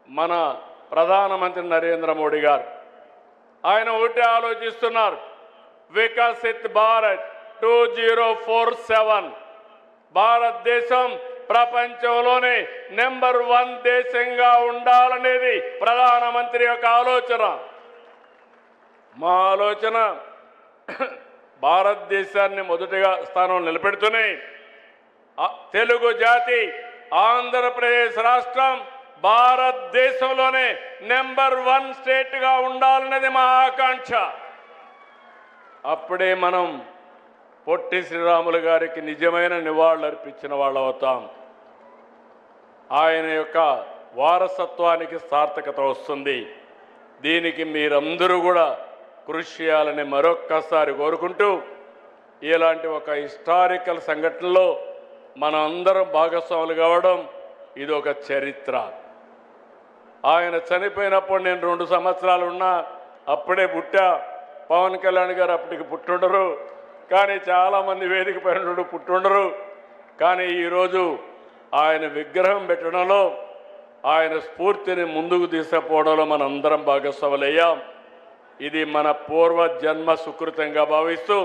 G: మన ప్రధానమంత్రి నరేంద్ర మోడీ గారు ఆయన ఒకటే ఆలోచిస్తున్నారు, వికసిత్ భారత్ 2047. భారతదేశం ప్రపంచంలోనే నెంబర్ 1 దేశంగా ఉండాలనేది ప్రధానమంత్రి యొక్క ఆలోచన. మా ఆలోచన భారతదేశాన్ని మొదటిగా స్థానం నిలబెడుతూనే తెలుగు జాతి ఆంధ్రప్రదేశ్ రాష్ట్రం భారతదేశంలోనే నెంబర్ 1 స్టేట్గా ఉండాలనేది మా ఆకాంక్ష. అప్పుడే మనం పొట్టి శ్రీరాములు గారికి నిజమైన నివాళులు అర్పించిన వాళ్ళు అవుతాం. ఆయన యొక్క వారసత్వానికి సార్థకత వస్తుంది. దీనికి మీరందరూ కూడా కృషి చేయాలని మరొక్కసారి కోరుకుంటూ, ఇలాంటి ఒక హిస్టారికల్ సంఘటనలో మనం అందరం భాగస్వాములు కావడం ఇది ఒక చరిత్ర. ఆయన చనిపోయినప్పుడు నేను 2 సంవత్సరాలు ఉన్నా, అప్పుడే పుట్టా. పవన్ కళ్యాణ్ గారు అప్పటికి పుట్టుండరు, కానీ చాలామంది వేదిక పైన పుట్టుండరు. కానీ ఈరోజు ఆయన విగ్రహం పెట్టడంలో, ఆయన స్ఫూర్తిని ముందుకు తీసుకుపోవడంలో మనందరం భాగస్వాములయ్యాం. ఇది మన పూర్వ జన్మ సుకృతంగా భావిస్తూ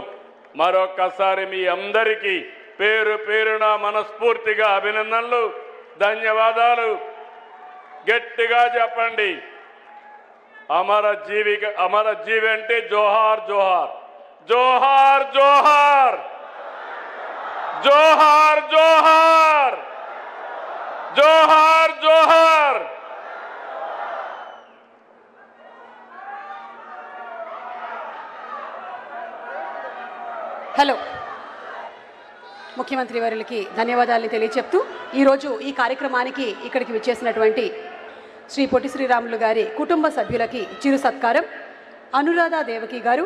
G: మరొక్కసారి మీ అందరికీ పేరు పేరున మనస్ఫూర్తిగా అభినందనలు, ధన్యవాదాలు. గట్టిగా చెప్పండి, అమరజీవి అంటే జోహార్ జోహార్, జోహార్ జోహార్, జోహార్ జోహార్, జోహార్ జోహార్.
H: హలో, ముఖ్యమంత్రి వర్యులకి ధన్యవాదాలు తెలియచెప్తూ ఈరోజు ఈ కార్యక్రమానికి ఇక్కడికి విచ్చేసినటువంటి శ్రీ పొట్టి శ్రీరాములు గారి కుటుంబ సభ్యులకి చిరు సత్కారం, అనురాధ దేవకి గారు,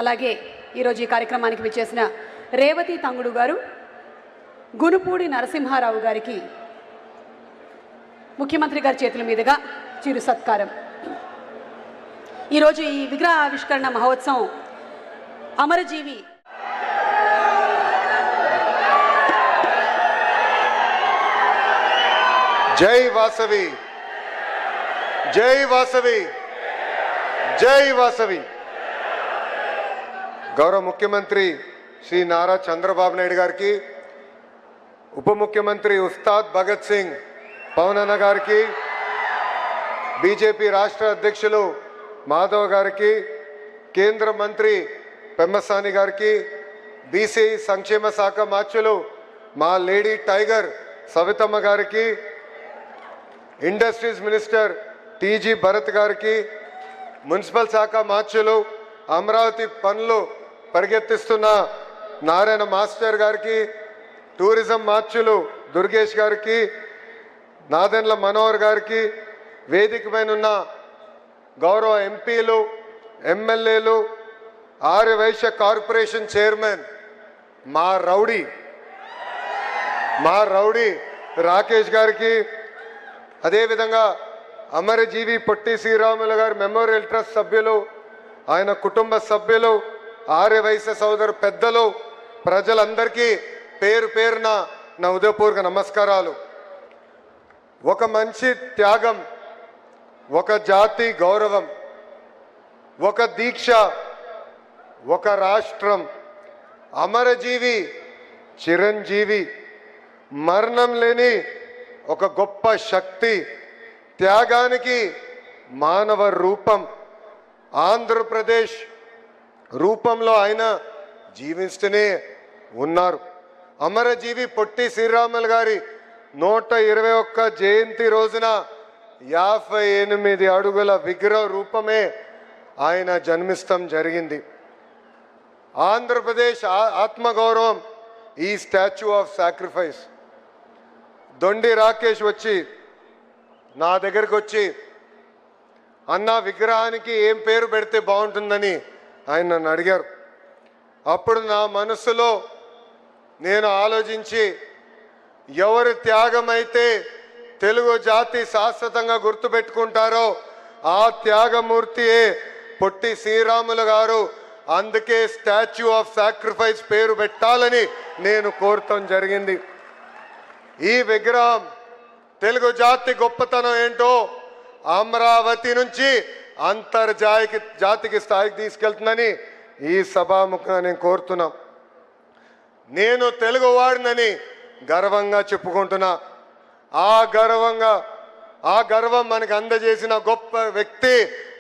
H: అలాగే ఈరోజు ఈ కార్యక్రమానికి విచ్చేసిన రేవతి తంగుడు గారు, గునుపూడి నరసింహారావు గారికి ముఖ్యమంత్రి గారి చేతుల మీదుగా చిరు సత్కారం. ఈరోజు ఈ విగ్రహ ఆవిష్కరణ మహోత్సవం అమరజీవి
D: జై వాసవి, జై వాసవి, జై వాసవి. గౌరవ ముఖ్యమంత్రి శ్రీ నారా చంద్రబాబు నాయుడు గారికి, ఉప ముఖ్యమంత్రి ఉస్తాద్ భగత్ సింగ్ పవన్ అన్న గారికి, బీజేపీ రాష్ట్ర అధ్యక్షులు మాధవ్ గారికి, కేంద్ర మంత్రి పెమ్మసాని గారికి, బీసీ సంక్షేమ శాఖ మార్చులు మా లేడీ టైగర్ సవితమ్మ గారికి, ఇండస్ట్రీస్ మినిస్టర్ టీజీ భరత్ గారికి, మున్సిపల్ శాఖ మార్చులు అమరావతి పనులు పరిగెత్తిస్తున్న నారాయణ మాస్టర్ గారికి, టూరిజం మార్చులు దుర్గేష్ గారికి, నాదెండ్ల మనోహర్ గారికి, వేదిక పైన ఉన్న గౌరవ ఎంపీలు, ఎమ్మెల్యేలు, ఆర్యవైశ్య కార్పొరేషన్ చైర్మన్ మా రౌడీ రాకేష్ గారికి, అదేవిధంగా అమరజీవి పొట్టి శ్రీరాములు గారి మెమోరియల్ ట్రస్ట్ సభ్యులు, ఆయన కుటుంబ సభ్యులు, ఆర్యవైశ్య సోదరు పెద్దలు, ప్రజలందరికీ పేరు పేరున నా ఉదయపూర్వక నమస్కారాలు. ఒక మనిషి త్యాగం, ఒక జాతి గౌరవం, ఒక దీక్ష, ఒక రాష్ట్రం, అమరజీవి చిరంజీవి, మరణం లేని ఒక గొప్ప శక్తి, త్యాగానికి మానవ రూపం, ఆంధ్రప్రదేశ్ రూపంలో ఆయన జీవిస్తూనే ఉన్నారు. అమరజీవి పొట్టి శ్రీరాములు గారి 121 జయంతి రోజున 58 అడుగుల విగ్రహ రూపమే ఆయన జన్మిస్తం జరిగింది. ఆంధ్రప్రదేశ్ ఆత్మగౌరవం ఈ స్టాచ్యూ ఆఫ్ సాక్రిఫైస్. దొండి రాకేష్ వచ్చి నా దగ్గరికి వచ్చి, అన్న విగ్రహానికి ఏం పేరు పెడితే బాగుంటుందని ఆయన నన్ను అడిగారు. అప్పుడు నా మనసులో నేను ఆలోచించి, ఎవరి త్యాగం అయితే తెలుగు జాతి శాశ్వతంగా గుర్తుపెట్టుకుంటారో ఆ త్యాగమూర్తియే పొట్టి శ్రీరాములు గారు, అందుకే స్టాచ్యూ ఆఫ్ సాక్రిఫైస్ పేరు పెట్టాలని నేను కోరటం జరిగింది. ఈ విగ్రహం తెలుగు జాతి గొప్పతనం ఏంటో అమరావతి నుంచి జాతికి స్థాయికి తీసుకెళ్తుందని ఈ సభాముఖంగా నేను కోరుతున్నా. నేను తెలుగు వాడినని గర్వంగా చెప్పుకుంటున్నా. ఆ గర్వం మనకు అందజేసిన గొప్ప వ్యక్తి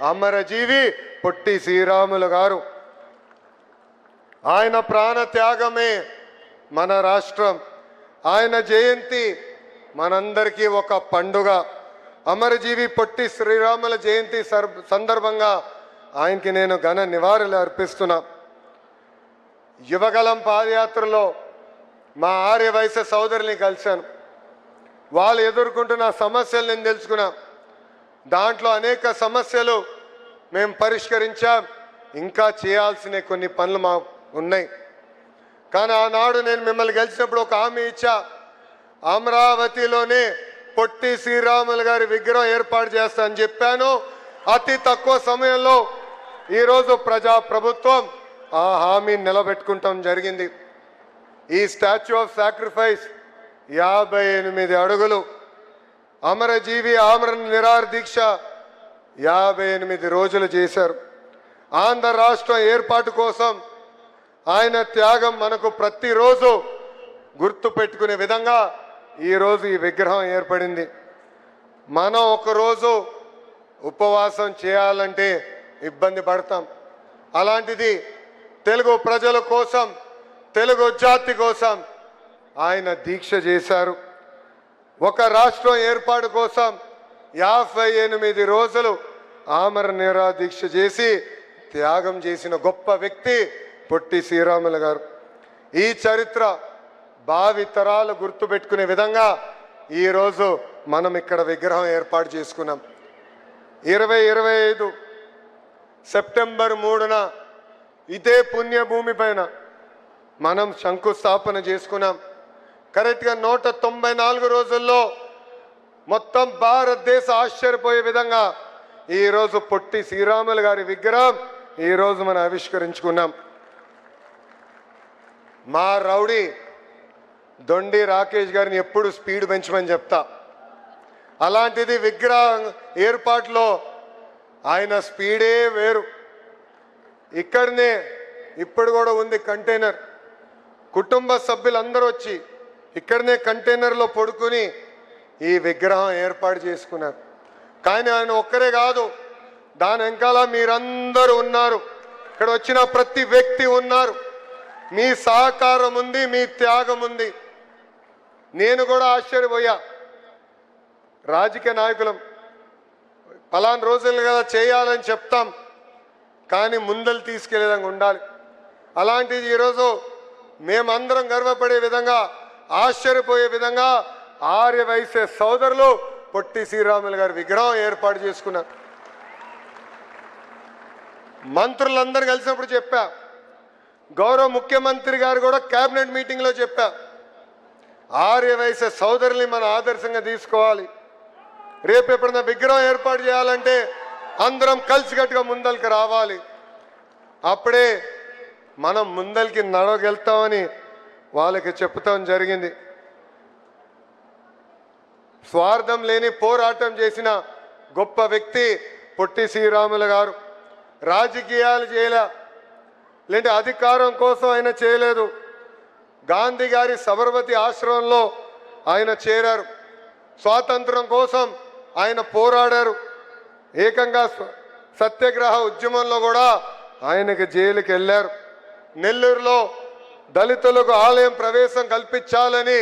D: అమరజీవి పొట్టి శ్రీరాములు గారు. ఆయన ప్రాణ త్యాగమే మన రాష్ట్రం. ఆయన జయంతి మనందరికీ ఒక పండుగ. అమరజీవి పొట్టి శ్రీరాముల జయంతి సందర్భంగా ఆయనకి నేను ఘన నివాళులు అర్పిస్తున్నా. యువగలం పాదయాత్రలో మా ఆర్యవైశ్య సోదరుల్ని కలిశాను. వాళ్ళు ఎదుర్కొంటున్న సమస్యలు నేను తెలుసుకున్నా. దాంట్లో అనేక సమస్యలు మేము పరిష్కరించాం. ఇంకా చేయాల్సిన కొన్ని పనులు మా ఉన్నాయి. కానీ ఆనాడు నేను మిమ్మల్ని కలిసినప్పుడు ఒక హామీ ఇచ్చా, అమరావతిలోనే పొట్టి శ్రీరాములు గారి విగ్రహం ఏర్పాటు చేస్తా అని చెప్పాను. అతి తక్కువ సమయంలో ఈరోజు ప్రభుత్వం ఆ హామీని నిలబెట్టుకుంటాం జరిగింది. ఈ స్టాచ్యూ ఆఫ్ సాక్రిఫైస్ 58 అడుగులు, అమరజీవి ఆమరణ నిరాహార దీక్ష 58 రోజులు చేశారు. ఆంధ్ర రాష్ట్రం ఏర్పాటు కోసం ఆయన త్యాగం మనకు ప్రతిరోజు గుర్తు పెట్టుకునే విధంగా ఈరోజు ఈ విగ్రహం ఏర్పడింది. మనం ఒకరోజు ఉపవాసం చేయాలంటే ఇబ్బంది పడతాం. అలాంటిది తెలుగు ప్రజల కోసం, తెలుగు జాతి కోసం ఆయన దీక్ష చేశారు. ఒక రాష్ట్రం ఏర్పాటు కోసం 58 రోజులు ఆమరణ నిరాహార దీక్ష చేసి త్యాగం చేసిన గొప్ప వ్యక్తి పొట్టి శ్రీరాములు గారు. ఈ చరిత్ర భావి తరాలు గుర్తుపెట్టుకునే విధంగా ఈరోజు మనం ఇక్కడ విగ్రహం ఏర్పాటు చేసుకున్నాం. 2025 సెప్టెంబర్ 3న ఇదే పుణ్యభూమి పైన మనం శంకుస్థాపన చేసుకున్నాం. కరెక్ట్గా 194 రోజుల్లో మొత్తం భారతదేశ ఆశ్చర్యపోయే విధంగా ఈరోజు పొట్టి శ్రీరాములు గారి విగ్రహం ఈరోజు మనం ఆవిష్కరించుకున్నాం. మా రౌడీ దొండి రాకేష్ గారిని ఎప్పుడు స్పీడ్ పెంచమని చెప్తా. అలాంటిది విగ్రహం ఏర్పాటులో ఆయన స్పీడే వేరు. ఇక్కడనే ఇప్పుడు కూడా ఉంది కంటైనర్. కుటుంబ సభ్యులందరూ వచ్చి ఇక్కడనే కంటైనర్లో పడుకుని ఈ విగ్రహం ఏర్పాటు చేసుకున్నారు. కానీ ఆయన ఒక్కరే కాదు, దాని వెనకాల మీరందరూ ఉన్నారు. ఇక్కడ వచ్చిన ప్రతి వ్యక్తి ఉన్నారు. మీ సహకారం ఉంది, మీ త్యాగం ఉంది. నేను కూడా ఆశ్చర్యపోయా. రాజకీయ నాయకులం పలానా రోజులు కదా చేయాలని చెప్తాం, కానీ ముందలు తీసుకెళ్లే విధంగా ఉండాలి. అలాంటిది ఈరోజు మేమందరం గర్వపడే విధంగా, ఆశ్చర్యపోయే విధంగా ఆర్యవైశ్య సోదరులు పొట్టి శ్రీరాములు గారి విగ్రహం ఏర్పాటు చేసుకున్నారు. మంత్రులందరూ కలిసినప్పుడు చెప్పా, గౌరవ ముఖ్యమంత్రి గారు కూడా కేబినెట్ మీటింగ్లో చెప్పా, ఆర్యవైశ్య సోదరుల్ని మన ఆదర్శంగా తీసుకోవాలి. రేపు ఎప్పుడైనా విగ్రహం ఏర్పాటు చేయాలంటే అందరం కలిసికట్టుగా ముందరికి రావాలి. అప్పుడే మనం ముందరికి నడవగలుగుతామని వాళ్ళకి చెప్తాం జరిగింది. స్వార్థం లేని పోరాటం చేసిన గొప్ప వ్యక్తి పొట్టి శ్రీరాములు గారు. రాజకీయాలు చేయలే, లేదంటే అధికారం కోసం ఆయన చేయలేదు. గాంధీ గారి సబర్మతి ఆశ్రమంలో ఆయన చేరారు. స్వాతంత్రం కోసం ఆయన పోరాడారు. ఏకంగా సత్యాగ్రహ ఉద్యమంలో కూడా ఆయనకి జైలుకి వెళ్ళారు. నెల్లూరులో దళితులకు ఆలయం ప్రవేశం కల్పించాలని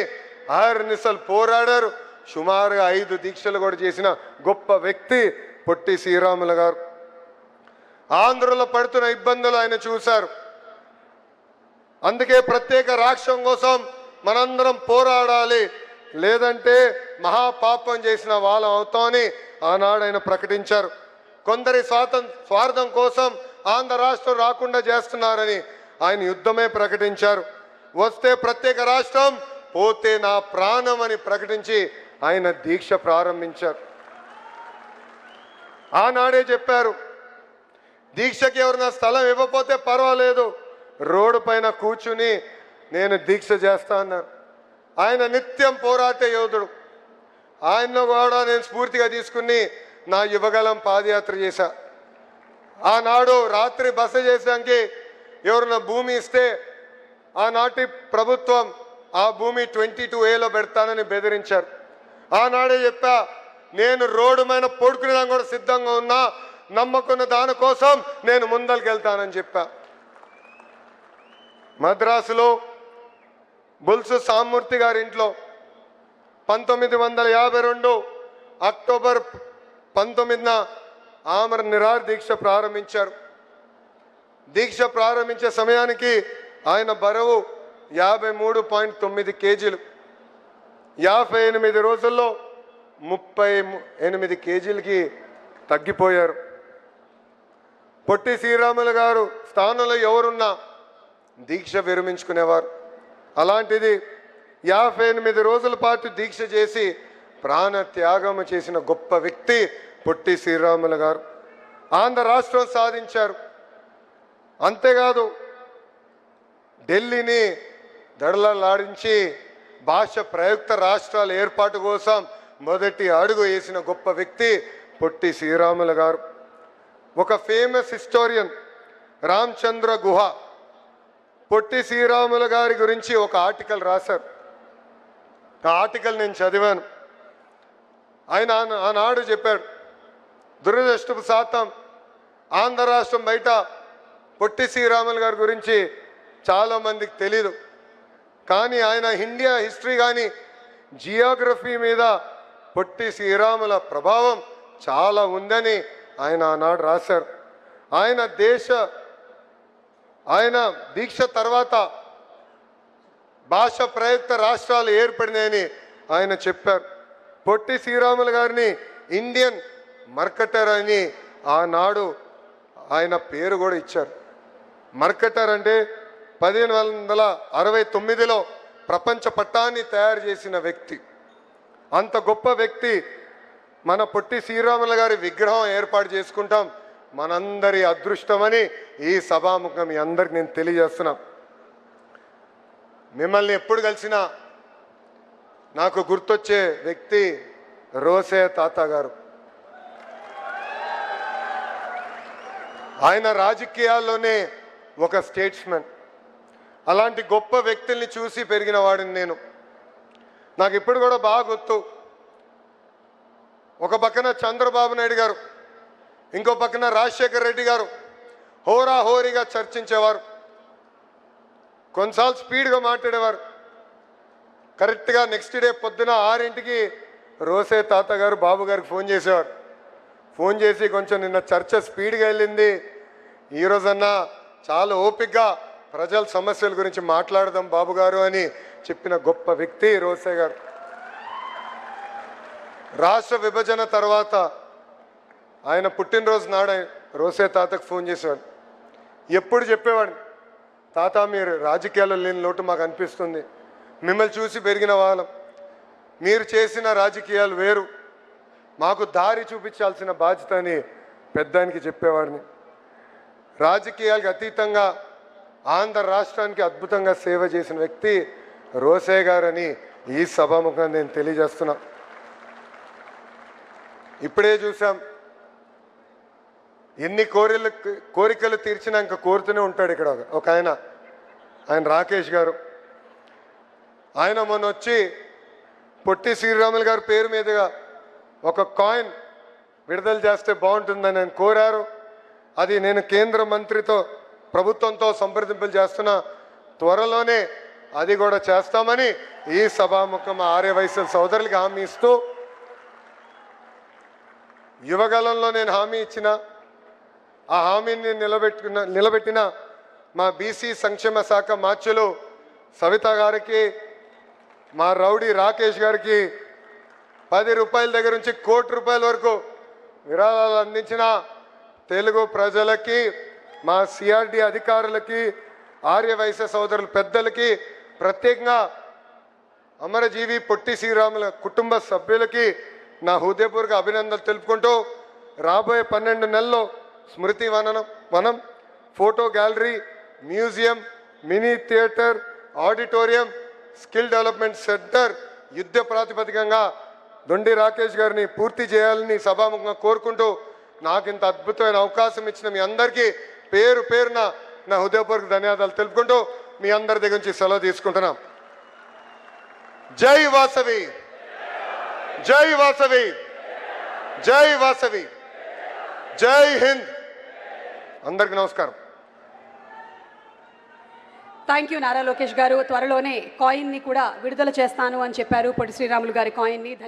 D: అహర్నిశలు పోరాడారు. సుమారుగా 5 దీక్షలు కూడా చేసిన గొప్ప వ్యక్తి పొట్టి శ్రీరాములు గారు. ఆంధ్రలో పడుతున్న ఇబ్బందులు ఆయన చూశారు. అందుకే ప్రత్యేక రాష్ట్రం కోసం మనందరం పోరాడాలి, లేదంటే మహాపాపం చేసిన వాళ్ళం అవుతామని ఆనాడు ఆయన ప్రకటించారు. కొందరి స్వార్థం కోసం ఆంధ్ర రాష్ట్రం రాకుండా చేస్తున్నారని ఆయన యుద్ధమే ప్రకటించారు. వస్తే ప్రత్యేక రాష్ట్రం, పోతే నా ప్రాణం అని ప్రకటించి ఆయన దీక్ష ప్రారంభించారు. ఆనాడే చెప్పారు, దీక్షకి ఎవరైనా స్థలం ఇవ్వకపోతే పర్వాలేదు, రోడ్డు పైన కూర్చుని నేను దీక్ష చేస్తా అన్నారు. ఆయన నిత్యం పోరాట యోధుడు. ఆయన్ను కూడా నేను స్ఫూర్తిగా తీసుకుని నా యువగలం పాదయాత్ర చేశా. ఆనాడు రాత్రి బస చేసానికి ఎవరైనా భూమి ఇస్తే ఆనాటి ప్రభుత్వం ఆ భూమి 22A పెడతానని బెదిరించారు. ఆనాడే చెప్పా, నేను రోడ్డు మీద పడుకునేదాన్ని కూడా సిద్ధంగా ఉన్నా, నమ్మకున్న దానికోసం నేను ముందరికి వెళ్తానని చెప్పా. మద్రాసులో బుల్సు సామూర్తి గారి ఇంట్లో 1952 అక్టోబర్ 19న ఆమర నిరాహార దీక్ష ప్రారంభించారు. దీక్ష ప్రారంభించే సమయానికి ఆయన బరువు 53.9 కేజీలు. 58 రోజుల్లో 38 కేజీలకి తగ్గిపోయారు. పొట్టి శ్రీరాములు గారు స్థానంలో ఎవరున్నా దీక్ష విరమించుకునేవారు. అలాంటిది 58 రోజుల పాటు దీక్ష చేసి ప్రాణ త్యాగం చేసిన గొప్ప వ్యక్తి పొట్టి శ్రీరాములు గారు. ఆంధ్ర రాష్ట్రం సాధించారు. అంతేకాదు ఢిల్లీని దడలలాడించి భాష ప్రయుక్త రాష్ట్రాల ఏర్పాటు కోసం మొదటి అడుగు వేసిన గొప్ప వ్యక్తి పొట్టి శ్రీరాములు గారు. ఒక ఫేమస్ హిస్టోరియన్ రామచంద్ర గుహ పొట్టి శ్రీరాములు గారి గురించి ఒక ఆర్టికల్ రాశారు. ఆ ఆర్టికల్ నేను చదివాను. ఆయన ఆనాడు చెప్పాడు, దురదృష్టవశాతం ఆంధ్ర రాష్ట్రం బయట పొట్టి శ్రీరాములు గారి గురించి చాలామందికి తెలీదు. కానీ ఆయన ఇండియా హిస్టరీ కానీ జియోగ్రఫీ మీద పొట్టి శ్రీరాముల ప్రభావం చాలా ఉందని ఆయన ఆనాడు రాశారు. ఆయన దీక్ష తర్వాత భాష ప్రయుక్త రాష్ట్రాలు ఏర్పడినాయని ఆయన చెప్పారు. పొట్టి శ్రీరాములు గారిని ఇండియన్ మర్కటర్ అని ఆనాడు ఆయన పేరు కూడా ఇచ్చారు. మర్కటర్ అంటే 1569లో ప్రపంచ పట్టాన్ని తయారు చేసిన వ్యక్తి. అంత గొప్ప వ్యక్తి. మన పొట్టి శ్రీరాములు గారి విగ్రహం ఏర్పాటు చేసుకుంటాం, మనందరి అదృష్టమని ఈ సభాముఖం మీ అందరికి నేను తెలియజేస్తున్నా. మిమ్మల్ని ఎప్పుడు కలిసినా నాకు గుర్తొచ్చే వ్యక్తి రోసే తాత గారు. ఆయన రాజకీయాల్లోనే ఒక స్టేట్స్మెన్. అలాంటి గొప్ప వ్యక్తుల్ని చూసి పెరిగిన వాడిని నేను. నాకు ఇప్పుడు కూడా బాగా గుర్తు. ఒక పక్కన చంద్రబాబు నాయుడు గారు, ఇంకో పక్కన రాజశేఖర్ రెడ్డి గారు హోరాహోరీగా చర్చించేవారు. కొన్నిసార్లు స్పీడ్గా మాట్లాడేవారు. కరెక్ట్గా నెక్స్ట్ డే పొద్దున 6ంటికి రోసే తాత గారు బాబు గారికి ఫోన్ చేసేవారు. ఫోన్ చేసి కొంచెం నిన్న చర్చ స్పీడ్గా వెళ్ళింది, ఈరోజన్నా చాలా ఓపికగా ప్రజల సమస్యల గురించి మాట్లాడదాం బాబు గారు అని చెప్పిన గొప్ప వ్యక్తి రోసే గారు. రాష్ట్ర విభజన తర్వాత ఆయన పుట్టినరోజు నాడు రోసే తాతకు ఫోన్ చేసేవాడు. ఎప్పుడు చెప్పేవాడు, తాత మీరు రాజకీయాల్లో లేని లోటు మాకు అనిపిస్తుంది, మిమ్మల్ని చూసి పెరిగిన వాళ్ళం, మీరు చేసిన రాజకీయాలు వేరు, మాకు దారి చూపించాల్సిన బాధ్యత అని పెద్దానికి చెప్పేవాడిని. రాజకీయాలకు అతీతంగా ఆంధ్ర రాష్ట్రానికి అద్భుతంగా సేవ చేసిన వ్యక్తి రోసే గారని ఈ సభాముఖంగా నేను తెలియజేస్తున్నా. ఇప్పుడే చూసాం, ఎన్ని కోరికలు తీర్చినా ఇంకా కోరుతూనే ఉంటాడు. ఇక్కడ ఒక ఆయన రాకేష్ గారు, ఆయన మొన్న వచ్చి పొట్టి శ్రీరాములు గారి పేరు మీదుగా ఒక కాయిన్ విడుదల చేస్తే బాగుంటుందని ఆయన కోరారు. అది నేను కేంద్ర మంత్రితో ప్రభుత్వంతో సంప్రదింపులు చేస్తున్నా, త్వరలోనే అది కూడా చేస్తామని ఈ సభాముఖం ఆర్యవైశ్య సోదరులకి హామీ ఇస్తూ, యువగలంలో నేను హామీ ఇచ్చిన ఆ హామీని నిలబెట్టిన మా బీసీ సంక్షేమ శాఖ మార్చులు సవిత గారికి, మా రౌడీ రాకేష్ గారికి 10 రూపాయల దగ్గర నుంచి ₹1 కోటి వరకు విరాళాలు అందించిన తెలుగు ప్రజలకి, మా సిఆర్డి అధికారులకి, ఆర్యవైశ్య సోదరుల పెద్దలకి, ప్రత్యేకంగా అమరజీవి పొట్టి శ్రీరాముల కుటుంబ సభ్యులకి నా హృదయపూర్వక అభినందనలు తెలుపుకుంటూ, రాబోయే 12 నెలల్లో స్మృతి వనం, photo gallery, museum, mini theatre, auditorium, skill development centre యుద్ధ ప్రాతిపదికంగా దొండి రాకేష్ గారిని పూర్తి చేయాలని సభాముఖంగా కోరుకుంటూ, నాకు ఇంత అద్భుతమైన అవకాశం ఇచ్చిన మీ అందరికీ పేరు పేరున నా హృదయపూర్వక ధన్యవాదాలు తెలుపుకుంటూ మీ అందరి దగ్గర నుంచి సెలవు తీసుకుంటున్నాం. జై వాసవి, జై వాసవి, జై వాసవి, జై హింద్. అందరికీ నమస్కారం.
H: థ్యాంక్ యూ నారా లోకేష్ గారు. త్వరలోనే కాయిన్ని కూడా విడుదల చేస్తాను అని చెప్పారు. పొట్టి శ్రీరాములు గారి కాయిన్ని. ధన్యవాదాలు.